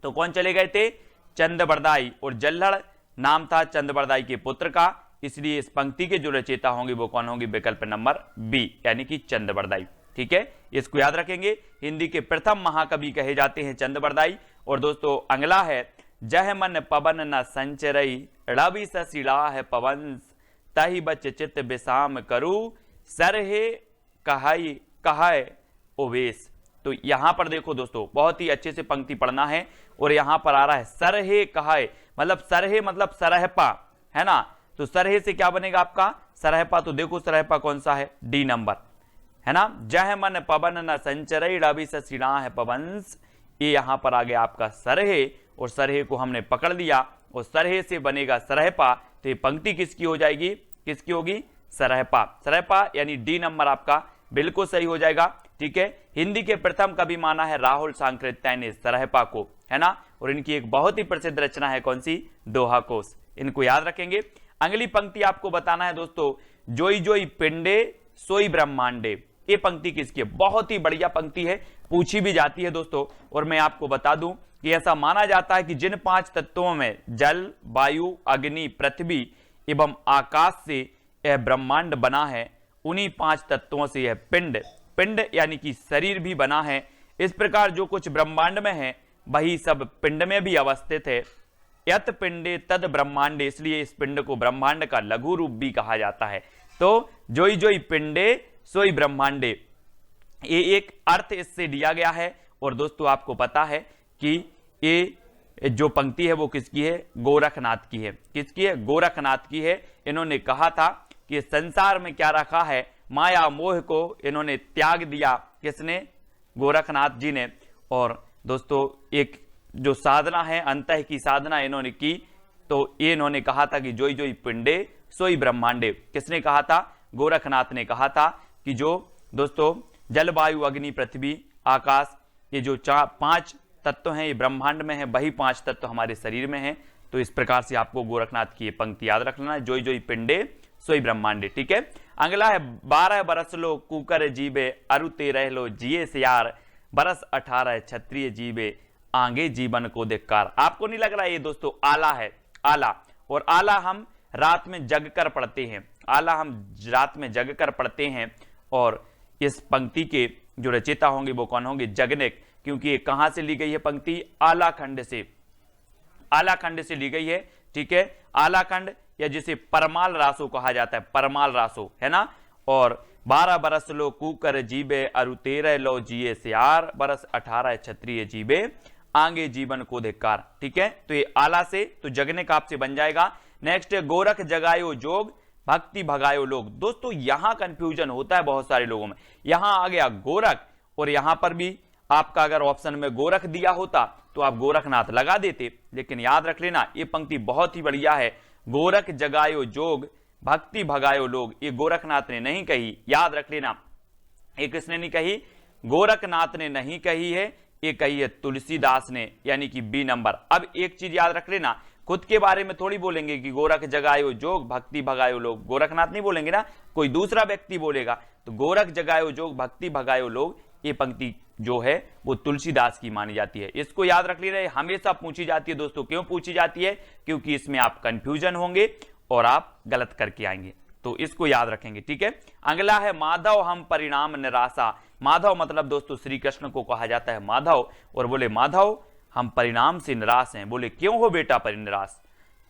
तो कौन चले गए थे? चंद बरदाई। और जल्लड़ नाम था चंद बरदाई के पुत्र का, इसलिए इस पंक्ति के जो रचयिता होंगे वो कौन होंगे? विकल्प नंबर बी, यानी कि चंद बरदाई। ठीक है, इसको याद रखेंगे। हिंदी के प्रथम महाकवि कहे जाते हैं चंद बरदाई। और दोस्तों अगला है, जह मन पवन न संचरई रवि सशिला है पवंस, तहि बच चित विसाम करू सरहे कहाय ओवेश। तो यहां पर देखो दोस्तों, बहुत ही अच्छे से पंक्ति पढ़ना है। और यहां पर आ रहा है सरहे कहाय, मतलब सरहे मतलब सरहपा, है ना। तो सरहे से क्या बनेगा आपका? सरहपा। तो देखो सरहपा कौन सा है? डी नंबर, है ना। जह मन पवन न संचरई रवि सशिला है पवंस, ये यहां पर आ गया आपका सरहे। और सरहे को हमने पकड़ लिया और सरहे से बनेगा सरहपा। तो ये पंक्ति किसकी हो जाएगी? किसकी होगी? सरहपा। सरहपा यानी डी नंबर आपका बिल्कुल सही हो जाएगा। ठीक है, हिंदी के प्रथम कवि माना है राहुल सांकृत्याय ने सरहपा को, है ना। और इनकी एक बहुत ही प्रसिद्ध रचना है कौन सी? दोहा कोश। इनको याद रखेंगे। अगली पंक्ति आपको बताना है दोस्तों, जोई जोई पिंडे सोई ब्रह्मांडे। ये पंक्ति किसकी है? बहुत ही बढ़िया पंक्ति है, पूछी भी जाती है दोस्तों। और मैं आपको बता दूं कि ऐसा माना जाता है कि जिन 5 तत्वों में जल, वायु, अग्नि, पृथ्वी एवं आकाश से यह ब्रह्मांड बना है, उन्हीं 5 तत्वों से यह पिंड यानी कि शरीर भी बना है। इस प्रकार जो कुछ ब्रह्मांड में है वही सब पिंड में भी अवस्थित है। यत पिंडे तद ब्रह्मांडे, इसलिए इस पिंड को ब्रह्मांड का लघु रूप भी कहा जाता है। तो जोई जोई पिंडे सोई ब्रह्मांडे, ये एक अर्थ इससे लिया गया है। और दोस्तों आपको पता है कि ये जो पंक्ति है वो किसकी है? गोरखनाथ की है। किसकी है? गोरखनाथ की है। इन्होंने कहा था कि संसार में क्या रखा है? माया मोह को इन्होंने त्याग दिया। किसने? गोरखनाथ जी ने। और दोस्तों एक जो साधना है, अंतः की साधना इन्होंने की। तो ये इन्होंने कहा था कि जोई जोई पिंडे सोई ब्रह्मांडे। किसने कहा था? गोरखनाथ ने कहा था कि जो दोस्तों जल, वायु, अग्नि, पृथ्वी, आकाश, ये जो 5 तत्व हैं ये ब्रह्मांड में है, वही 5 तत्व हमारे शरीर में है। तो इस प्रकार से आपको गोरखनाथ की ये पंक्ति याद रखना है, जोई जोई पिंडे सोई ब्रह्मांडे। ठीक है, अगला है 12 बरस लो कुकर जीवे अरु 13 लो जिए सियार, बरस 18 क्षत्रिय जीवे आगे जीवन को धिक्कार। आपको नहीं लग रहा है ये दोस्तों आला है? आला। और आला हम रात में जग कर पढ़ते हैं, आला हम रात में जग कर पढ़ते हैं। और इस पंक्ति के जो रचयिता होंगे वो कौन होंगे? जगनेक। क्योंकि ये कहां से ली गई है पंक्ति? आलाखंड से, आलाखंड से ली गई है। ठीक है, आलाखंड या जिसे परमाल रासो कहा जाता है, परमाल रासो, है ना। और 12 बरस लो कुकर जीवे अरु 13 लो जिए सियार, बरस 18 क्षत्रिय जीवे आगे जीवन को धिक्कार। ठीक है, तो ये आला से तो जगने का आपसे बन जाएगा। नेक्स्ट है गोरख जगायो जोग भक्ति भगायो लोग। दोस्तों यहां कंफ्यूजन होता है बहुत सारे लोगों में, यहां आ गया गोरख और यहां पर भी आपका अगर ऑप्शन में गोरख दिया होता तो आप गोरखनाथ लगा देते, लेकिन याद रख लेना ये पंक्ति बहुत ही बढ़िया है। गोरख जगायो जोग भक्ति भगायो लोग, ये गोरखनाथ ने नहीं कही, याद रख लेना। ये किसने नहीं कही? गोरखनाथ ने नहीं कही है, ये कही है तुलसीदास ने, यानी कि बी नंबर। अब एक चीज याद रख लेना, खुद के बारे में थोड़ी बोलेंगे कि गोरख जगायो जोग भक्ति भगायो लोग, गोरखनाथ नहीं बोलेंगे ना, कोई दूसरा व्यक्ति बोलेगा। तो गोरख जगायो जोग भक्ति भगायो लोग, ये पंक्ति जो है वो तुलसीदास की मानी जाती है। इसको याद रख लेना, हमेशा पूछी जाती है दोस्तों। क्यों पूछी जाती है? क्योंकि इसमें आप कंफ्यूजन होंगे और आप गलत करके आएंगे, तो इसको याद रखेंगे। ठीक है, अगला है माधव हम परिणाम निराशा। माधव मतलब दोस्तों श्री कृष्ण को कहा जाता है माधव, और बोले माधव हम परिणाम से निराश हैं। बोले क्यों हो बेटा परिनिराश?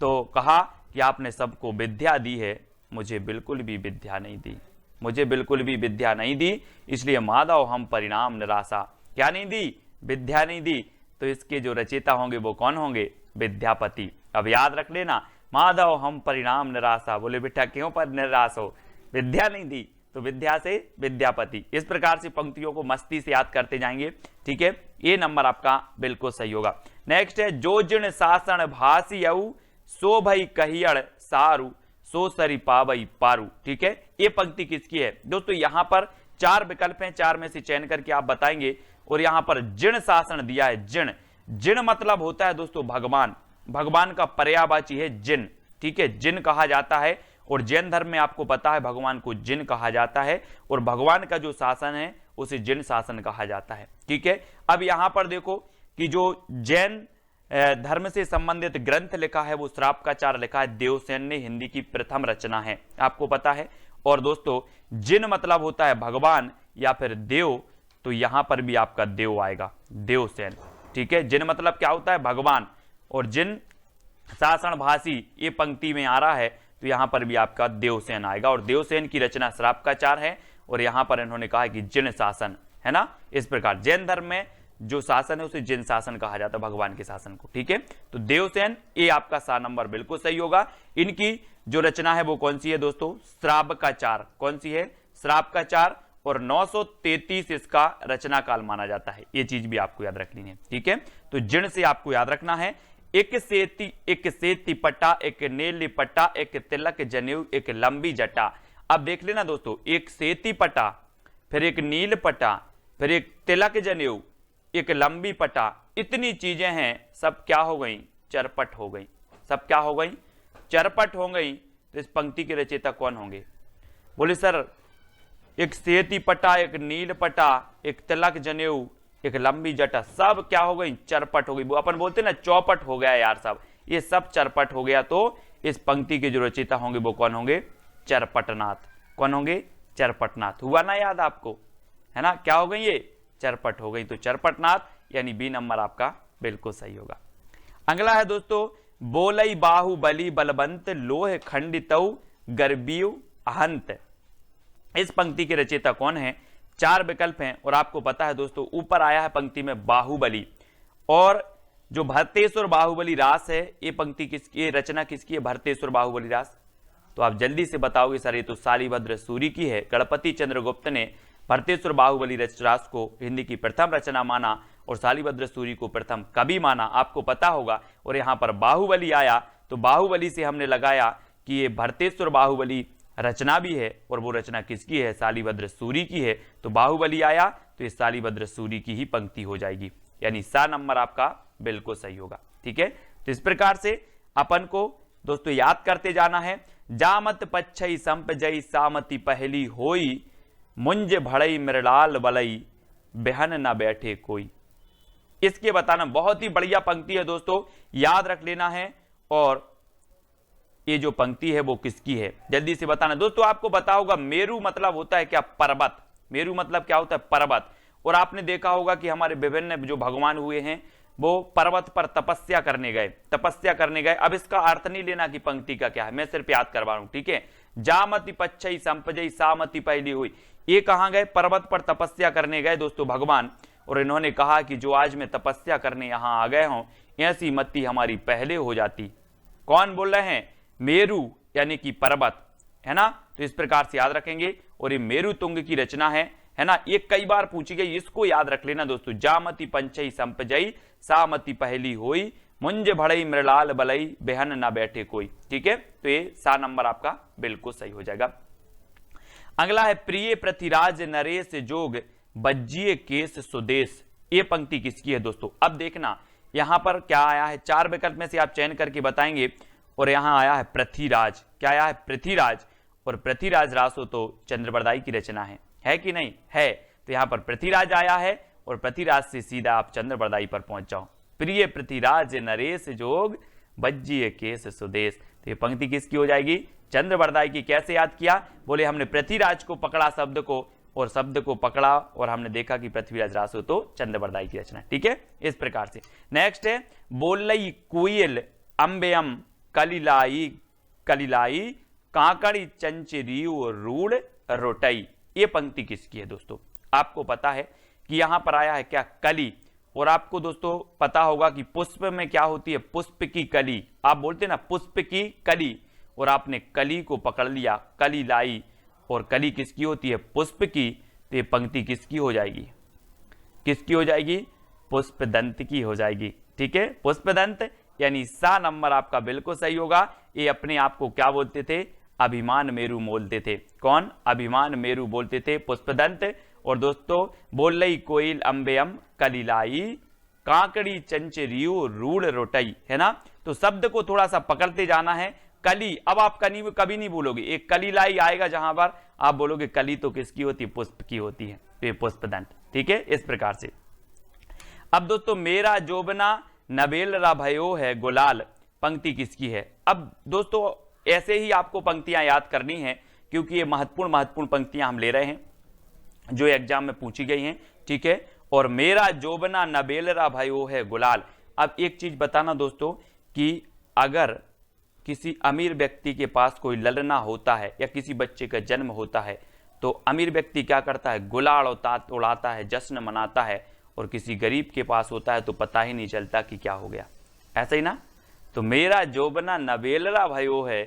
तो कहा कि आपने सबको विद्या दी है, मुझे बिल्कुल भी विद्या नहीं दी, मुझे बिल्कुल भी विद्या नहीं दी, इसलिए माधव हम परिणाम निराशा। क्या नहीं दी? विद्या नहीं दी। तो इसके जो रचयिता होंगे वो कौन होंगे? विद्यापति। अब याद रख लेना, माधव हम परिणाम निराशा। बोले बेटा क्यों पर निराश हो? विद्या नहीं दी, तो विद्या से विद्यापति। इस प्रकार से पंक्तियों को मस्ती से याद करते जाएंगे। ठीक है, ये नंबर आपका बिल्कुल सही होगा। नेक्स्ट है जो जिन शासन भासियऊ सो भई कहियड़ सारू सो सरी पावई पारू। ठीक है, ये पंक्ति किसकी है? दोस्तों यहां पर 4 विकल्प हैं, 4 में से चयन करके आप बताएंगे। और यहां पर जिन शासन दिया है, जिन। जिन मतलब होता है दोस्तों भगवान, भगवान का पर्यायवाची है जिन। ठीक है, जिन कहा जाता है, और जैन धर्म में आपको पता है भगवान को जिन कहा जाता है, और भगवान का जो शासन है उसे जिन शासन कहा जाता है। ठीक है, अब यहां पर देखो कि जो जैन धर्म से संबंधित ग्रंथ लिखा है वो श्रापकाचार लिखा है, देवसेन ने हिंदी की प्रथम रचना है, आपको पता है। और दोस्तों जिन मतलब होता है भगवान या फिर देव, तो यहां पर भी आपका देव आएगा, देवसेन। ठीक है, जिन मतलब क्या होता है? भगवान। और जिन शासन भाषी ये पंक्ति में आ रहा है, तो यहां पर भी आपका देवसेन आएगा। और देवसेन की रचना श्रापकाचार है, और यहां पर इन्होंने कहा कि जिन शासन, है ना। इस प्रकार जैन धर्म में जो शासन है उसे जिन शासन कहा जाता है, भगवान के शासन को। ठीक है, तो देवसेन ये आपका 7 नंबर बिल्कुल सही होगा। इनकी जो रचना है वो कौन सी है दोस्तों? श्रापकाचार। कौन सी है? श्रापकाचार। और 933 इसका रचना काल माना जाता है, ये चीज भी आपको याद रखनी है। ठीक है, तो जिन से आपको याद रखना है, एक सेती पट्टा, एक नीली पट्टा, एक तिलक जनेऊ, एक लंबी जटा। अब देख लेना दोस्तों, एक सेती पट्टा, फिर एक नील पट्टा, फिर एक तिलक जनेऊ, एक लंबी पट्टा, इतनी चीजें हैं, सब क्या हो गई? चरपट हो गई। सब क्या हो गई? चरपट हो गई। तो इस पंक्ति के रचयिता कौन होंगे? बोले सर एक सेती पट्टा, एक नील पट्टा, एक तिलक जनेऊ, एक लंबी जटा, सब क्या हो गई? चरपट हो गई। अपन बोलते ना चौपट हो गया यार, सब ये सब चरपट हो गया। तो इस पंक्ति के जो रचयिता होंगे वो कौन होंगे? चरपटनाथ। कौन होंगे? चरपटनाथ। हुआ ना याद आपको, है ना? क्या हो गई? ये चरपट हो गई। तो चरपटनाथ यानी बी नंबर आपका बिल्कुल सही होगा। अगला है दोस्तों, बोलई बाहुबली बलवंत लोह खंडितऊ गर्बीव अहंत। इस पंक्ति के रचयिता कौन है? 4 विकल्प हैं, और आपको पता है दोस्तों ऊपर आया है पंक्ति में बाहुबली, और जो भरतेश्वर बाहुबली रास है, ये पंक्ति किसकी, रचना किसकी है? भरतेश्वर बाहुबली रास। तो आप जल्दी से बताओगे सर ये तो शालिभद्र सूरी की है। गणपति चंद्रगुप्त ने भरतेश्वर बाहुबली रास को हिंदी की प्रथम रचना माना, और शालिभद्र सूरी को प्रथम कवि माना, आपको पता होगा। और यहां पर बाहुबली आया, तो बाहुबली से हमने लगाया कि ये भरतेश्वर बाहुबली रचना भी है, और वो रचना किसकी है? शालिभद्र सूरी की है। तो बाहुबली आया तो ये शालिभद्र सूरी की ही पंक्ति हो जाएगी, यानी 7 नंबर आपका बिल्कुल सही होगा। ठीक है, तो इस प्रकार से अपन को दोस्तों याद करते जाना है। जामत पच्छई संपजई सामति पहली होई, मुंज भड़ई मृणाल बलई बहन न बैठे कोई। इसके बताना बहुत ही बढ़िया पंक्ति है दोस्तों, याद रख लेना है। और ये जो पंक्ति है वो किसकी है? जल्दी से बताना दोस्तों। आपको पता होगा मेरु मतलब होता है क्या? पर्वत। मेरु मतलब क्या होता है? पर्वत। और आपने देखा होगा कि हमारे विभिन्न जो भगवान हुए हैं वो पर्वत पर तपस्या करने गए, तपस्या करने गए। अब इसका अर्थ नहीं लेना कि पंक्ति का क्या है, मैं सिर्फ याद करवा रहा हूं। ठीक है, जामति पच्छई संपजई सामति पहली हुई, ये कहां गए? पर्वत पर तपस्या करने गए दोस्तों भगवान। और इन्होंने कहा कि जो आज मैं तपस्या करने यहाँ आ गए हूं, ऐसी मति हमारी पहले हो जाती। कौन बोल रहे हैं? मेरू यानी कि पर्वत, है ना। तो इस प्रकार से याद रखेंगे। और ये मेरु तुंग की रचना है ना। ये कई बार पूछी गई, इसको याद रख लेना दोस्तों। जामति पंचई संपजई, सामति पहली होई, मुंज भड़ई मृलाल बलई, बेहन ना बैठे कोई। ठीक है, तो ये सा नंबर आपका बिल्कुल सही हो जाएगा। अगला है प्रिय पृथ्वीराज नरेश जोग, बज्जिए केस सुदेश। ये पंक्ति किसकी है दोस्तों? अब देखना यहां पर क्या आया है, 4 विकल्प में से आप चयन करके बताएंगे। और यहां आया है पृथ्वीराज। क्या आया है? पृथ्वीराज। और पृथ्वीराज रासो तो चंद्रबरदाई की रचना है कि नहीं? है। तो यहां पर पृथ्वीराज आया है और पृथ्वीराज से सीधा आप चंद्रबरदाई पर पहुंच जाओ। प्रिय पृथ्वीराज नरेश जोग, बज्जिए केस सुदेश। तो ये पंक्ति किसकी हो जाएगी? चंद्रबरदाई की। कैसे याद किया? बोले हमने पृथ्वीराज को पकड़ा शब्द को, और शब्द को पकड़ा और हमने देखा कि पृथ्वीराज रासो तो चंद्रबरदाई की रचना। ठीक है, इस प्रकार से। नेक्स्ट है बोलई कुयल अंबेयम कलिलाई कलिलाई, कांकड़ी चंचरी रूढ़ रोटई। ये पंक्ति किसकी है दोस्तों? आपको पता है कि यहां पर आया है क्या? कली। और आपको दोस्तों पता होगा कि पुष्प में क्या होती है? पुष्प की कली। आप बोलते हैं ना पुष्प की कली, और आपने कली को पकड़ लिया, कली लाई। और कली किसकी होती है? पुष्प की। तो ये पंक्ति किसकी हो जाएगी? किसकी हो जाएगी? पुष्पदंत की हो जाएगी। ठीक है, पुष्पदंत यानी सा नंबर आपका बिल्कुल सही होगा। ये अपने आप को क्या बोलते थे? अभिमान मेरु बोलते थे। कौन? अभिमान मेरु बोलते थे, पुष्पदंत। और दोस्तों बोलई कोयल अंबेयम कलिलाई, कांकड़ी चंचरियो रूढ़ रोटई, है ना। तो शब्द को थोड़ा सा पकड़ते जाना है। कली, अब आप कभी नहीं बोलोगे, एक कलिलाई आएगा जहां पर आप बोलोगे कली तो किसकी होती है? पुष्प की होती है। तो ये पुष्पदंत। ठीक है, इस प्रकार से। अब दोस्तों मेरा जोबना नबेल रा भयो है गुलाल, पंक्ति किसकी है? अब दोस्तों ऐसे ही आपको पंक्तियां याद करनी है, क्योंकि ये महत्वपूर्ण पंक्तियां हम ले रहे हैं जो एग्जाम में पूछी गई हैं। ठीक है, और मेरा जोबना नबेल रा भयो है गुलाल। अब एक चीज बताना दोस्तों कि अगर किसी अमीर व्यक्ति के पास कोई ललना होता है या किसी बच्चे का जन्म होता है, तो अमीर व्यक्ति क्या करता है? गुलाल उड़ाता है, जश्न मनाता है। और किसी गरीब के पास होता है तो पता ही नहीं चलता कि क्या हो गया। ऐसा ही ना। तो मेरा जोबना नबेलरा भयो है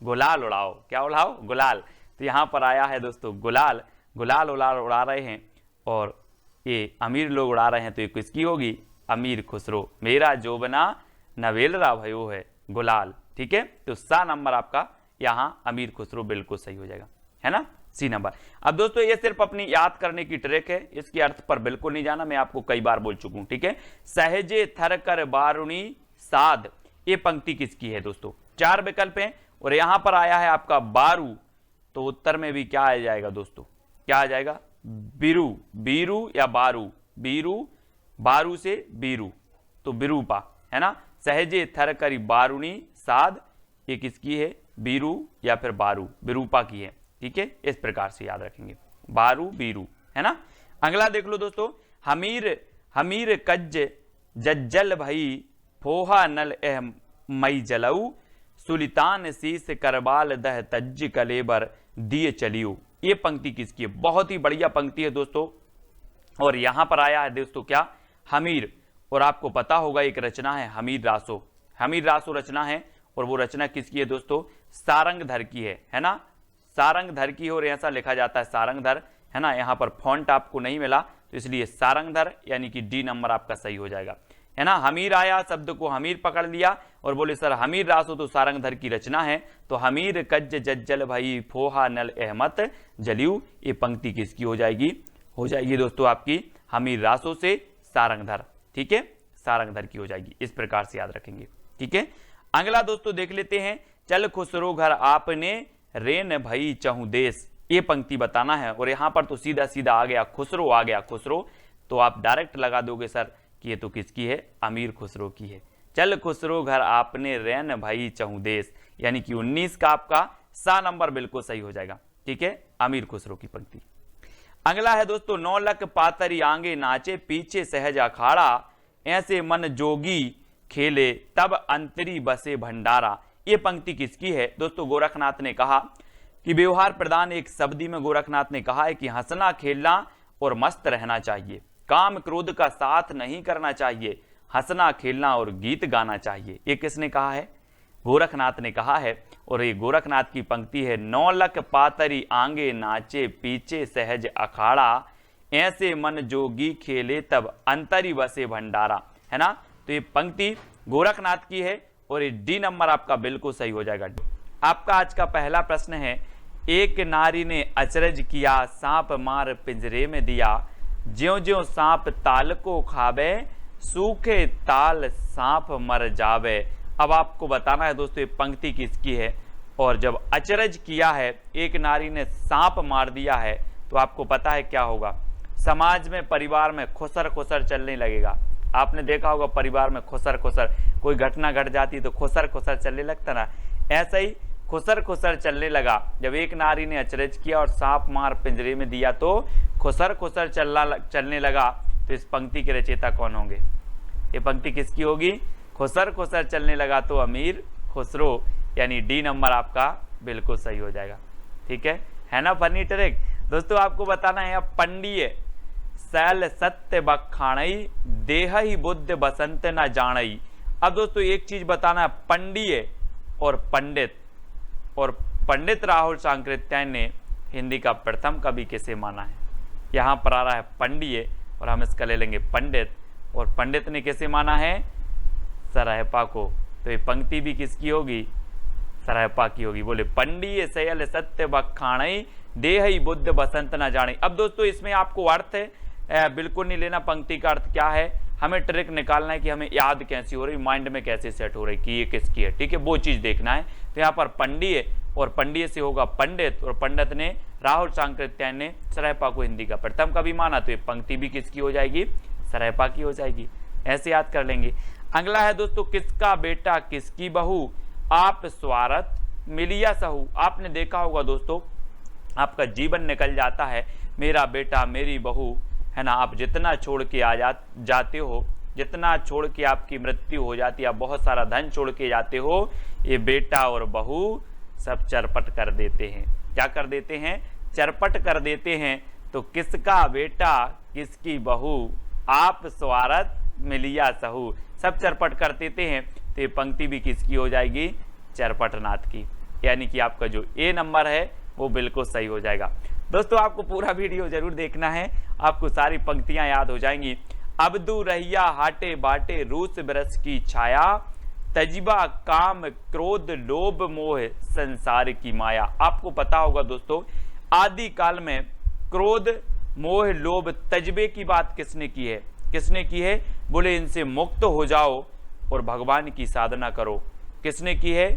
गुलाल उड़ाओ। क्या उड़ाओ? गुलाल। तो यहां पर आया है दोस्तों गुलाल। गुलाल उड़ा रहे हैं और ये अमीर लोग उड़ा रहे हैं, तो ये किसकी होगी? अमीर खुसरो। मेरा जोबना नबेलरा भयो है गुलाल। ठीक है, तो सा नंबर आपका यहां अमीर खुसरो बिल्कुल सही हो जाएगा, है ना, सी नंबर। अब दोस्तों ये सिर्फ अपनी याद करने की ट्रिक है, इसके अर्थ पर बिल्कुल नहीं जाना, मैं आपको कई बार बोल चुका हूं। ठीक है, सहजे थर कर बारुणी साध, ये पंक्ति किसकी है दोस्तों? 4 विकल्प हैं और यहां पर आया है आपका बारू। तो उत्तर में भी क्या आ जाएगा दोस्तों? क्या आ जाएगा? बीरू, बीरू या बारू। बीरू, बारू से बीरू, तो बिरूपा, है ना। सहजे थर करी बारुणी साध, ये किसकी है? बीरू या फिर बारू, बिरूपा की है। ठीक है, इस प्रकार से याद रखेंगे, बारू बीरू, है ना। अगला देख लो दोस्तों, हमीर हमीर कज्ज जज्जल भई, फोहा नल एह मई जलऊ, सुलितान शीस करबाल दह तज्ज कलेबर दिए चलियो। ये पंक्ति किसकी है? बहुत ही बढ़िया पंक्ति है दोस्तों। और यहां पर आया है दोस्तों क्या? हमीर। और आपको पता होगा एक रचना है हमीर रासो। हमीर रासो रचना है, और वो रचना किसकी है दोस्तों? सारंगधर की है ना। सारंगधर की, और ऐसा लिखा जाता है सारंगधर, है ना। यहां पर फॉन्ट आपको नहीं मिला, तो इसलिए सारंगधर यानी कि डी नंबर आपका सही हो जाएगा, है ना। हमीर आया, शब्द को हमीर पकड़ लिया और बोले सर हमीर रासो तो सारंगधर की रचना है, तो हमीर कज्ज जज्जल भाई फोहा नल अहमत जलियू, ये पंक्ति किसकी हो जाएगी? हो जाएगी दोस्तों आपकी हमीर रासो से सारंगधर। ठीक है, सारंगधर की हो जाएगी। इस प्रकार से याद रखेंगे। ठीक है, अगला दोस्तों देख लेते हैं, चल खुसरो घर आपने रेन भई चहु देश, ये पंक्ति बताना है। और यहां पर तो सीधा सीधा आ गया खुसरो, आ गया खुसरो, तो आप डायरेक्ट लगा दोगे सर कि ये तो किसकी है? अमीर खुसरो की है। चल खुसरो घर आपने रेन भई चहु देश, यानी कि 19 का आपका सा नंबर बिल्कुल सही हो जाएगा। ठीक है, अमीर खुसरो की पंक्ति। अगला है दोस्तों, 9 लख पातरी आंगे नाचे, पीछे सहज अखाड़ा, ऐसे मन जोगी खेले, तब अंतरी बसे भंडारा। ये पंक्ति किसकी है दोस्तों? गोरखनाथ ने कहा कि व्यवहार प्रधान एक शब्दी में गोरखनाथ ने कहा है कि हंसना खेलना और मस्त रहना चाहिए। काम क्रोध का साथ नहीं करना चाहिए, हंसना खेलना और गीत गाना चाहिए। ये किसने कहा है? गोरखनाथ ने कहा है। और ये गोरखनाथ की पंक्ति है, 9 लख पातरी आंगे नाचे पीछे सहज अखाड़ा, ऐसे मन जोगी खेले तब अंतरी बसे भंडारा, है ना। तो ये पंक्ति गोरखनाथ की है और ये डी नंबर आपका बिल्कुल सही हो जाएगा। आपका आज का पहला प्रश्न है, एक नारी ने अचरज किया, सांप मार पिंजरे में दिया, ज्यों ज्यों सांप ताल को खावे, सूखे ताल सांप मर जावे। अब आपको बताना है दोस्तों ये पंक्ति किसकी है। और जब अचरज किया है, एक नारी ने सांप मार दिया है, तो आपको पता है क्या होगा? समाज में, परिवार में खुसर खुसर चलने लगेगा। आपने देखा होगा परिवार में खुसर खुसर, कोई घटना घट जाती तो खुसर खुसर चलने लगता ना, ऐसा ही खुसर खुसर चलने लगा। जब एक नारी ने अचरज किया और सांप मार पिंजरे में दिया तो खुसर खुसर चलने लगा। तो इस पंक्ति के रचयिता कौन होंगे? ये पंक्ति किसकी होगी? खुसर खुसर चलने लगा तो अमीर खुसरो, यानी डी नंबर आपका बिल्कुल सही हो जाएगा। ठीक है ना फनी ट्रिक। दोस्तों आपको बताना है, अब पंडिये सैल सत्य बखाणई, देह ही बुद्ध बसंत न जानई। अब दोस्तों एक चीज बताना है, पंडिये और पंडित, और पंडित राहुल सांकृत्यायन ने हिंदी का प्रथम कवि किसे माना है? यहाँ पर आ रहा है पंडिये और हम इसका ले लेंगे पंडित, और पंडित ने किसे माना है? सरहपा को। तो ये पंक्ति भी किसकी होगी? सरहपा की होगी। बोले पंडिये सयल सत्य बखाणई, देह ही बुद्ध बसंत न जाने। अब दोस्तों इसमें आपको अर्थ बिल्कुल नहीं लेना, पंक्ति का अर्थ क्या है, हमें ट्रिक निकालना है कि हमें याद कैसी हो रही, माइंड में कैसे सेट हो रही कि ये किसकी है। ठीक है, वो चीज देखना है। तो यहाँ पर पंडिये और पंडिये से होगा पंडित, और पंडित ने राहुल सांकृत्यायन ने सरहपा को हिंदी का प्रथम कवि माना, तो ये पंक्ति भी किसकी हो जाएगी? सरहपा की हो जाएगी। ऐसे याद कर लेंगे। अगला है दोस्तों, किसका बेटा किसकी बहू, आप स्वार्थ मिलिया सहू। आपने देखा होगा दोस्तों, आपका जीवन निकल जाता है, मेरा बेटा मेरी बहू, है ना। आप जितना छोड़ के जाते हो, जितना छोड़ के आपकी मृत्यु हो जाती है, आप बहुत सारा धन छोड़ के जाते हो, ये बेटा और बहू सब चरपट कर देते हैं। क्या कर देते हैं? चरपट कर देते हैं। तो किसका बेटा किसकी बहू, आप स्वार्थ मिलिया सहू, सब चरपट कर देते हैं। तो ये पंक्ति भी किसकी हो जाएगी? चरपटनाथ की। यानी कि आपका जो ए नंबर है वो बिल्कुल सही हो जाएगा। दोस्तों आपको पूरा वीडियो जरूर देखना है, आपको सारी पंक्तियां याद हो जाएंगी। अबदू रहिया हाटे बाटे, रूस बरस की छाया, तजबा काम क्रोध लोभ मोह संसार की माया। आपको पता होगा दोस्तों, आदि काल में क्रोध मोह लोभ तजबे की बात किसने की है? किसने की है? बोले इनसे मुक्त हो जाओ और भगवान की साधना करो। किसने की है?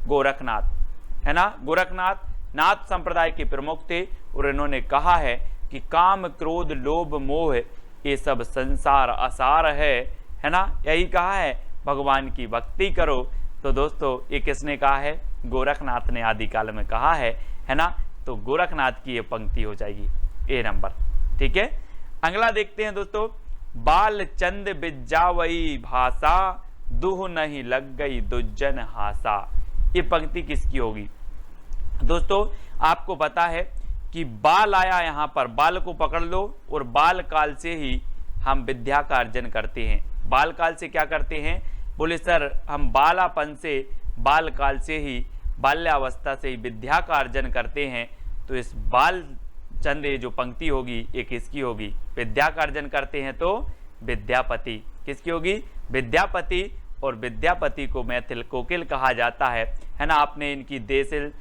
गोरखनाथ, है ना। गोरखनाथ नाथ संप्रदाय के प्रमुख थे और इन्होंने कहा है कि काम क्रोध लोभ मोह ये सब संसार असार है ना। यही कहा है, भगवान की भक्ति करो। तो दोस्तों ये किसने कहा है? गोरखनाथ ने आदिकाल में कहा है ना। तो गोरखनाथ की ये पंक्ति हो जाएगी ए नंबर। ठीक है, अगला देखते हैं दोस्तों, बाल चंद बिजावई भाषा, दुह नहीं लग गई दुज्जन हासा। ये पंक्ति किसकी होगी? दोस्तों आपको पता है कि बाल आया, यहाँ पर बाल को पकड़ लो, और बाल काल से ही हम विद्या का अर्जन करते हैं। बाल काल से क्या करते हैं? बोले सर हम बालापन से, बाल काल से ही, बाल्यावस्था से ही विद्या का अर्जन करते हैं। तो इस बाल चंद जो पंक्ति होगी ये किसकी होगी? विद्या का अर्जन करते हैं तो विद्यापति। किसकी होगी? विद्यापति। और विद्यापति को मैथिल कोकिल कहा जाता है ना। आपने इनकी देसिल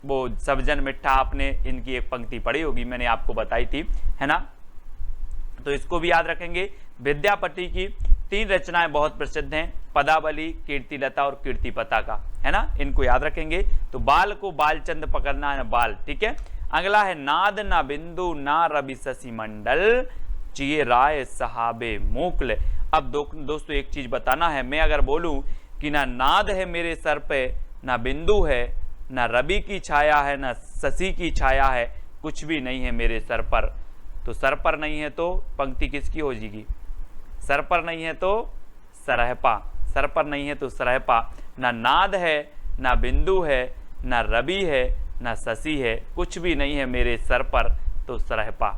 वो सबजन मिठा, आपने इनकी एक पंक्ति पढ़ी होगी, मैंने आपको बताई थी, है ना। तो इसको भी याद रखेंगे। विद्यापति की 3 रचनाएं बहुत प्रसिद्ध हैं, पदावली, कीर्तिलता और कीर्तिपता का, है ना। इनको याद रखेंगे। तो बाल को बालचंद पकड़ना है, बाल। ठीक है, अगला है नाद ना बिंदु ना रवि शशि मंडल, चिए राय सहाबे मोकल। अब दोस्तों एक चीज बताना है, मैं अगर बोलूं कि ना नाद है मेरे सर पे, ना बिंदु है, ना रवि की छाया है, ना शशि की छाया है, कुछ भी नहीं है मेरे सर पर, तो सर पर नहीं है तो पंक्ति किसकी हो जाएगी? सर पर नहीं है तो सरहपा, सर पर नहीं है तो सरहपा। ना नाद है, ना बिंदु है, ना रवि है, ना शशि है, कुछ भी नहीं है मेरे सर पर, तो सरहपा।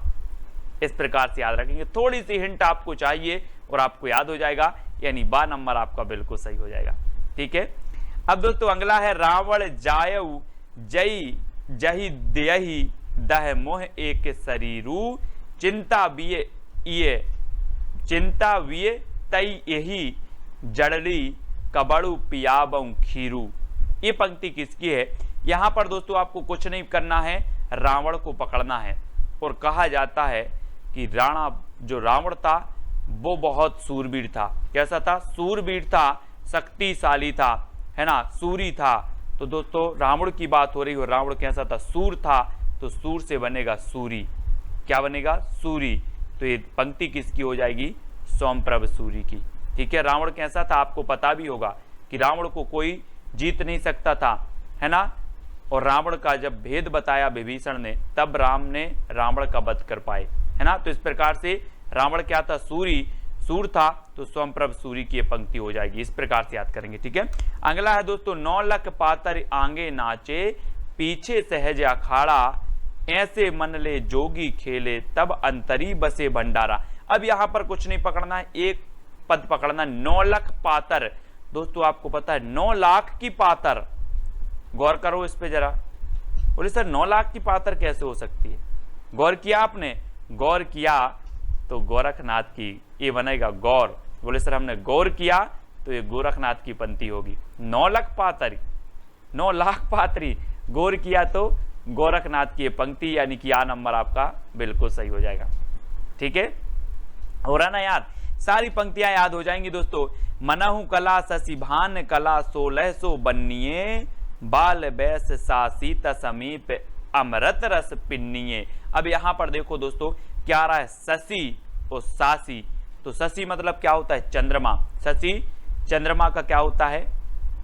इस प्रकार से याद रखेंगे। थोड़ी सी हिंट आपको चाहिए और आपको याद हो जाएगा, यानी बा नंबर आपका बिल्कुल सही हो जाएगा। ठीक है। अब दोस्तों अगला है रावण जायऊ जई जही देही दह मोह एक शरीरू चिंता विये तई यही जड़ली कबड़ू पियाबऊ खीरू। ये पंक्ति किसकी है? यहां पर दोस्तों आपको कुछ नहीं करना है, रावण को पकड़ना है। और कहा जाता है कि जो रावण था वो बहुत सूरवीर था। कैसा था? सूरवीर था, शक्तिशाली था, है ना, सूरी था। तो दोस्तों रावण की बात हो रही हो, रावण कैसा था? सूर था, तो सूर से बनेगा सूरी। क्या बनेगा? सूरी। तो ये पंक्ति किसकी हो जाएगी? सोमप्रभ सूरी की। ठीक है। रावण कैसा था आपको पता भी होगा कि रावण को कोई जीत नहीं सकता था, है ना। और रावण का जब भेद बताया विभीषण ने, तब राम ने रावण का वध कर पाए, है ना। तो इस प्रकार से रावण क्या था? सूर था, तो सोमप्रभ सूरी की पंक्ति हो जाएगी। इस प्रकार से याद करेंगे। ठीक है। अगला है दोस्तों 9 लख पातर आगे नाचे पीछे सहज अखाड़ा ऐसे मन ले जोगी खेले तब अंतरी बसे भंडारा। अब यहां पर कुछ नहीं पकड़ना है, एक पद पकड़ना। 9 लख पातर, दोस्तों आपको पता है 9 लाख की पातर। गौर करो इस पे जरा। बोले सर 9 लाख की पातर कैसे हो सकती है? गौर किया आपने? गौर किया तो गोरखनाथ की, ये बनेगा गौर। बोले सर हमने गौर किया तो ये गोरखनाथ की पंक्ति होगी। 9 लाख पातरी, 9 लाख पातरी, गौर किया तो गोरखनाथ की पंक्ति, यानी कि आ नंबर आपका बिल्कुल सही हो जाएगा। ठीक है। हो रहा ना याद? सारी पंक्तियां याद हो जाएंगी दोस्तों। मनहु कला शशिभान कला 1600 बन्निये बाल बैस सासीत समीप अमृत रस पिन्निये। अब यहां पर देखो दोस्तों क्या आ रहा है? शशि और सासी। तो शशि मतलब क्या होता है? चंद्रमा। शशि चंद्रमा का क्या होता है?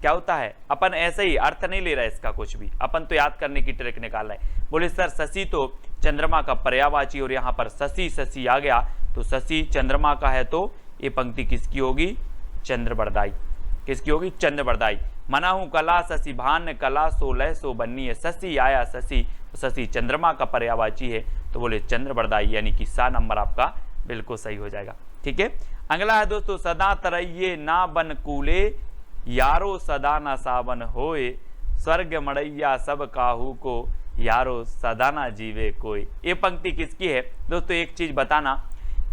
क्या होता है? अपन ऐसे ही अर्थ नहीं ले रहा है इसका कुछ भी, अपन तो याद करने की ट्रिक निकाल रहे हैं। बोले सर शशि तो चंद्रमा का पर्यायवाची, और यहाँ पर शशि आ गया, तो शशि चंद्रमा का है, तो ये पंक्ति किसकी होगी? चंद्रवरदाई। किसकी होगी? चंद्रवरदाई। मनाहू कला शशिभान कला 1600 बन्नी है। शशि आया, शशि, शशि चंद्रमा का पर्यायवाची है, तो बोले चंद्रवरदाई, यानी कि सा नंबर आपका बिल्कुल सही हो जाएगा। ठीक है। अगला है दोस्तों सदा तरइये ना बन कूले यारो सदा ना सावन होए स्वर्ग मड़ैया सब काहू को यारो सदा ना जीवे कोई। ये पंक्ति किसकी है? दोस्तों एक चीज बताना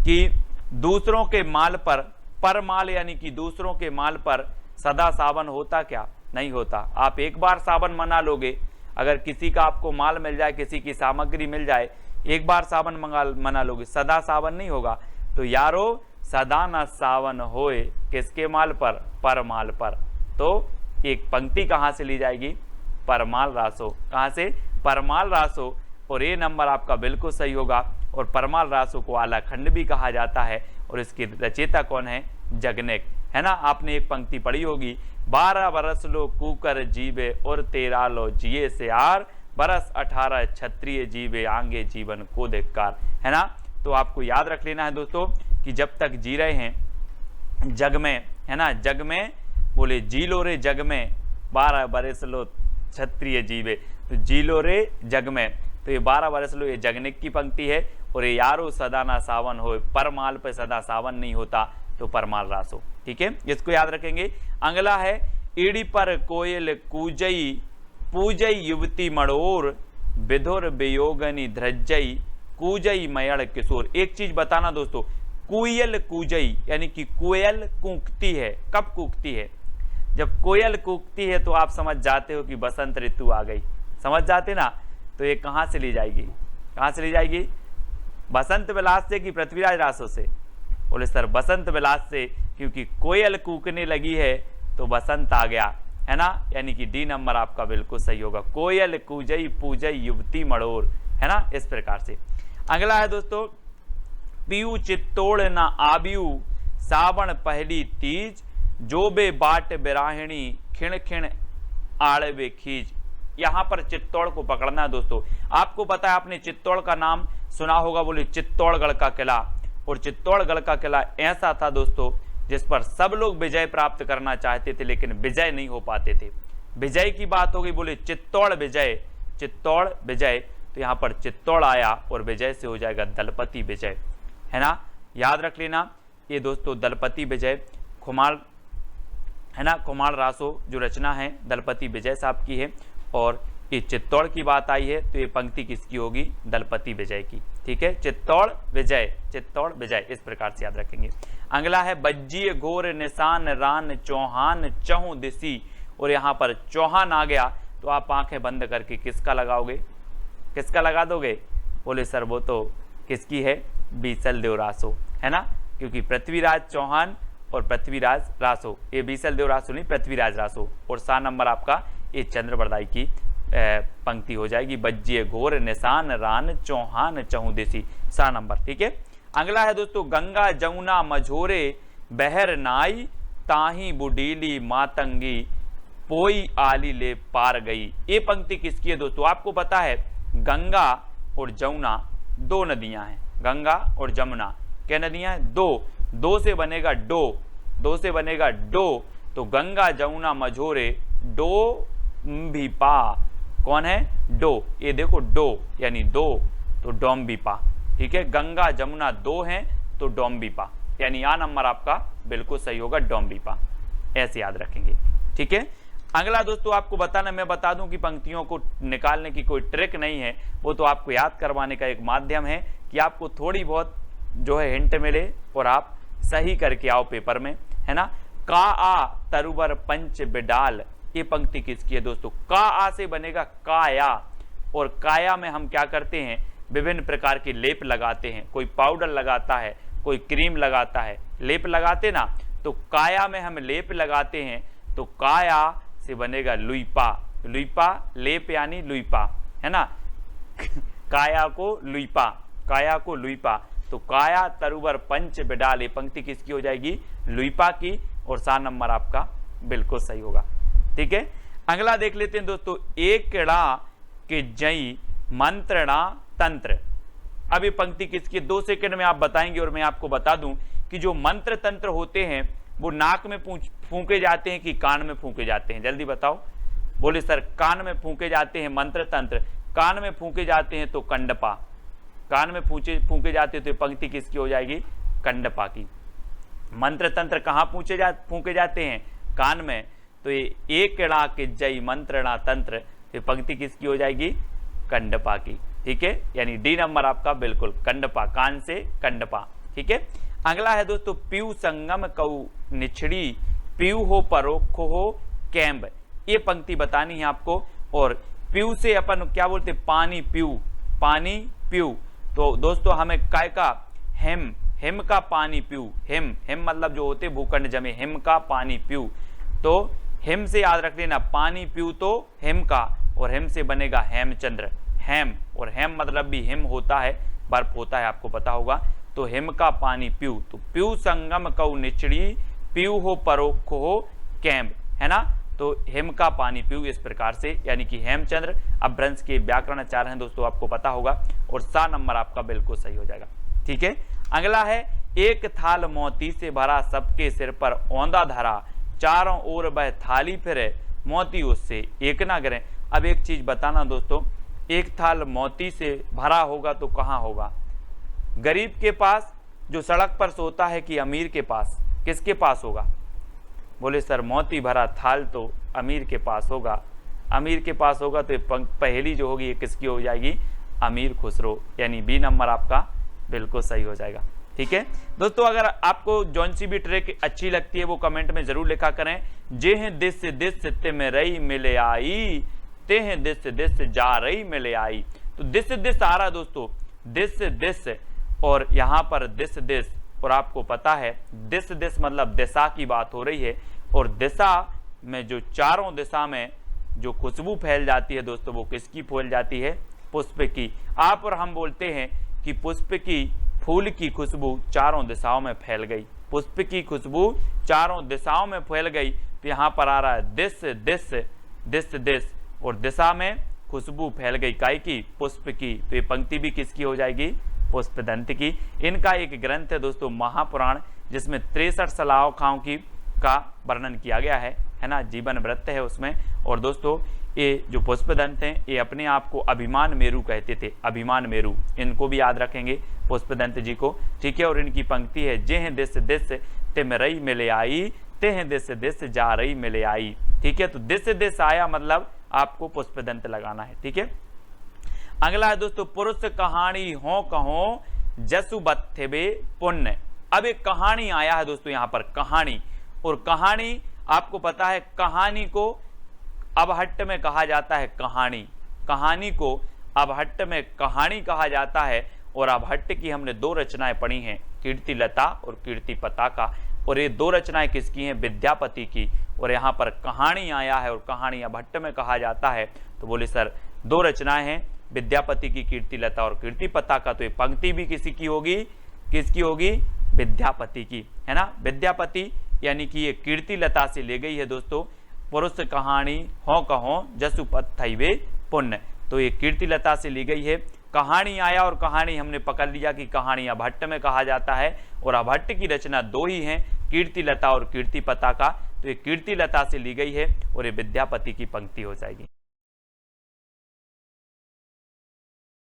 कि दूसरों के माल पर माल, यानी कि दूसरों के माल पर सदा सावन होता क्या? नहीं होता। आप एक बार सावन मना लोगे, अगर किसी का आपको माल मिल जाए, किसी की सामग्री मिल जाए, एक बार सावन मना लोगे, सदा सावन नहीं होगा। तो यारो सदा न सावन होए, किसके माल पर? परमाल पर। तो एक पंक्ति कहां से ली जाएगी? परमाल रासो। कहां से? परमाल रासो। और ये नंबर आपका बिल्कुल सही होगा। और परमाल रासो को आलाखंड भी कहा जाता है, और इसकी रचयिता कौन है? जगनेक, है ना। आपने एक पंक्ति पढ़ी होगी, 12 बरस लो कूकर जीवे और 13 लो जिए से आर बरस 18 क्षत्रिय जीवे आंगे जीवन को धिक्कार, है ना। तो आपको याद रख लेना है दोस्तों कि जब तक जी रहे हैं जग में, है ना, जग में, बोले जी लो रे जग में 12 बरस लो क्षत्रिय जीवे, तो जी लो रे जग में। तो ये 12 बरस लो, ये जगनिक की पंक्ति है। और ये यारो सदा ना सावन हो, परमाल पे सदा सावन नहीं होता, तो परमाल रासो। ठीक है, इसको याद रखेंगे। अगला है ईड़ी पर कोयल कूजई पूजई युवती मड़ोर विधुर वियोगनी ध्रजई कूजई मयड़ किशोर। एक चीज बताना दोस्तों, कोयल कूजई यानी कि कोयल कूकती है। कब कूकती है? जब कोयल कूकती है तो आप समझ जाते हो कि बसंत ऋतु आ गई। समझ जाते ना। तो ये कहां से ली जाएगी? कहां से ली जाएगी? बसंत विलास से कि पृथ्वीराज रासो से? बोले सर बसंत विलास से, क्योंकि कोयल कूकने लगी है तो बसंत आ गया, है ना। यानी कि डी नंबर आपका बिल्कुल सही होगा। कोयल कूजई पूजई युवती मड़ोर, है ना। इस प्रकार से अगला है दोस्तों, पीयू चित्तौड़ न आबियू सावन पहली तीज जो बे बाट बिराहिणी खिण खिण आड़वे खीज। यहां पर चित्तौड़ को पकड़ना है दोस्तों। आपको पता है, आपने चित्तौड़ का नाम सुना होगा, बोले चित्तौड़गढ़ का किला। और चित्तौड़गढ़ का किला ऐसा था दोस्तों जिस पर सब लोग विजय प्राप्त करना चाहते थे, लेकिन विजय नहीं हो पाते थे। विजय की बात हो गई, बोले चित्तौड़ विजय, चित्तौड़ विजय। तो यहाँ पर चित्तौड़ आया और विजय से हो जाएगा दलपति विजय, है ना, याद रख लेना। ये दोस्तों दलपति विजय खुमार, है ना, खुमार रासो जो रचना है दलपति विजय साहब की है, और ये चित्तौड़ की बात आई है तो ये पंक्ति किसकी होगी, दलपति विजय की। ठीक है, चित्तौड़ विजय, चित्तौड़ विजय, इस प्रकार से याद रखेंगे। अगला है बज्जिए घोर निशान रान चौहान चहु दिसी, और यहाँ पर चौहान आ गया तो आप आंखें बंद करके किसका लगाओगे, किसका लगा दोगे, बोले सर वो तो किसकी है, बीसल देव रासो, है ना, क्योंकि पृथ्वीराज चौहान और पृथ्वीराज रासो, ये बीसल देव रासो नहीं, पृथ्वीराज रासो, और सा नंबर आपका ये चंद्रबरदाई की पंक्ति हो जाएगी, बज्जिए घोर निशान रान चौहान चहु देसी, सा नंबर। ठीक है, अगला है दोस्तों गंगा जमुना मझोरे बहर नाई ताही बुडीली मातंगी पोई आली ले पार गई। ये पंक्ति किसकी है दोस्तों, आपको पता है गंगा और जमुना दो नदियां हैं, गंगा और जमुना क्या नदियां हैं, दो से बनेगा डो, दो से बनेगा डो, तो गंगा जमुना मझोरे डो भी पा, कौन है, डो, ये देखो डो यानी दो, तो डोम्बिपा। ठीक है, गंगा जमुना दो हैं तो डोम्बिपा, यानी आ नंबर आपका बिल्कुल सही होगा, डोम्बिपा, ऐसे याद रखेंगे। ठीक है, अगला दोस्तों आपको बताना, मैं बता दूं कि पंक्तियों को निकालने की कोई ट्रिक नहीं है, वो तो आपको याद करवाने का एक माध्यम है कि आपको थोड़ी बहुत जो है हिंट मिले और आप सही करके आओ पेपर में, है ना। का आ तरुवर पंच बिडाल, ये पंक्ति किसकी है दोस्तों, का आ से बनेगा काया, और काया में हम क्या करते हैं, विभिन्न प्रकार के लेप लगाते हैं, कोई पाउडर लगाता है, कोई क्रीम लगाता है, लेप लगाते ना, तो काया में हम लेप लगाते हैं, तो काया से बनेगा लुईपा, लुईपा लेप यानी लुईपा, है ना, काया को लुईपा, काया को लुईपा, तो काया तरुवर पंच बिडाल, ये पंक्ति किसकी हो जाएगी, लुईपा की, और सा नंबर आपका बिल्कुल सही होगा। ठीक है, अगला देख लेते हैं दोस्तों, एकड़ा के जई मंत्रणा तंत्र। अब ये पंक्ति किसकी, 2 सेकंड में आप बताएंगे, और मैं आपको बता दूं कि जो मंत्र तंत्र होते हैं वो नाक में फूंके जाते हैं कि कान में फूंके जाते हैं, जल्दी बताओ, बोले सर कान में फूंके जाते हैं मंत्र तंत्र, कान में फूंके जाते हैं तो कंडपा, कान में फूंके जाते हैं तो पंक्ति किसकी हो जाएगी, कंडपा की। मंत्र तंत्र कहाँ फूंके जाते हैं, कान में, तो ये एकड़ा के जय मंत्रणा तंत्र, तो पंक्ति किसकी हो जाएगी, कंडपा की। ठीक है, यानी डी नंबर आपका बिल्कुल कंडपा, कान से कंडपा। ठीक है, अगला है दोस्तों पीयू संगम कऊ निछड़ी पीयू हो परोखो हो कैम्ब, ये पंक्ति बतानी है आपको, और पीयू से अपन क्या बोलते, पानी पीयू, पानी पीयू, तो दोस्तों हमें काय का, हेम, हिम का पानी पीयू, हिम, हिम मतलब जो होते भूखंड जमे, हिम का पानी पीयू, तो हिम से याद रख लेना, पानी पीयू तो हिम का, और हिम से बनेगा हेमचंद्र, हेम, और हेम मतलब भी हिम होता है, बर्फ होता है, आपको पता होगा, तो हिम का पानी पीयू, तो पीयू संगम कऊ निचड़ी पीयू हो परोखो हो कैम्ब, है ना, तो हिम का पानी पीयू, इस प्रकार से, यानी कि हेमचंद्र। अपभ्रंश के व्याकरण आचार्य हैं दोस्तों, आपको पता होगा, और सा नंबर आपका बिल्कुल सही हो जाएगा। ठीक है, अगला है एक थाल मोती से भरा सबके सिर पर औंधा धरा चारों ओर वह थाली फिरे मोती उससे एक ना गिरे। अब एक चीज बताना दोस्तों, एक थाल मोती से भरा होगा तो कहाँ होगा, गरीब के पास जो सड़क पर सोता है कि अमीर के पास, किसके पास होगा, बोले सर मोती भरा थाल तो अमीर के पास होगा, अमीर के पास होगा, तो पहली जो होगी ये किसकी हो जाएगी, अमीर खुसरो, यानी बी नंबर आपका बिल्कुल सही हो जाएगा। ठीक है दोस्तों, अगर आपको जौन सी भी ट्रिक अच्छी लगती है वो कमेंट में जरूर लिखा करें। जे हैं दिस ते में रही मिले आई, ते हैं दिस जा रही मिले आई, तो दिस आ रहा दोस्तों, दिस, और यहाँ पर दिस, और आपको पता है दिस मतलब दिशा की बात हो रही है, और दिशा में जो चारों दिशा में जो खुशबू फैल जाती है दोस्तों, वो किसकी फैल जाती है, पुष्प की। आप और हम बोलते हैं कि पुष्प की, फूल की खुशबू चारों दिशाओं में फैल गई, पुष्प की खुशबू चारों दिशाओं में फैल गई, तो यहाँ पर आ रहा है दिस, और दिशा में खुशबू फैल गई, काय की, पुष्प की, तो ये पंक्ति भी किसकी हो जाएगी, पुष्पदंत की। इनका एक ग्रंथ है दोस्तों महापुराण, जिसमें 63 सलाखाओं की का वर्णन किया गया है ना, जीवन वृत्त है उसमें। और दोस्तों ये जो पुष्पदंत हैं ये अपने आप को अभिमान मेरु कहते थे, अभिमान मेरु, इनको भी याद रखेंगे पुष्पदंत जी को, ठीक है। और इनकी पंक्ति है, जेह दिस दिस तिम रई मिले आई, तेह दिस दिस जा रही मिले आई, ठीक है। तो दिस दिस आया मतलब आपको पुष्पदंत लगाना है, ठीक है। अगला है दोस्तों, पुरुष कहानी हो कहो जसु बत्थे पुण्य। अब एक कहानी आया है दोस्तों यहाँ पर, कहानी, और कहानी आपको पता है कहानी को अबहट्ट में कहा जाता है कहानी, कहानी को अबहट्ट में कहानी कहा जाता है। और अबहट्ट की हमने दो रचनाएं पढ़ी हैं, कीर्तिलता और कीर्ति पताका, और ये दो रचनाएं किसकी हैं, विद्यापति की। और यहाँ पर कहानी आया है और कहानी अबहट्ट में कहा जाता है, तो बोले सर दो रचनाएं हैं विद्यापति की, कीर्तिलता और कीर्ति पताका, तो ये पंक्ति भी किसी की होगी, किसकी होगी, विद्यापति की, है ना। विद्यापति यानी कि ये कीर्तिलता से ले गई है दोस्तों, पुरुष कहानी हो कहो जसु पत्थैवे पुण्य, तो ये कीर्तिलता से ली गई है। कहानी आया और कहानी हमने पकड़ लिया कि कहानी अबहट्ट में कहा जाता है, और अबहट्ट की रचना दो ही हैं, कीर्तिलता और कीर्ति पताका, तो ये कीर्तिलता से ली गई है और ये विद्यापति की पंक्ति हो जाएगी।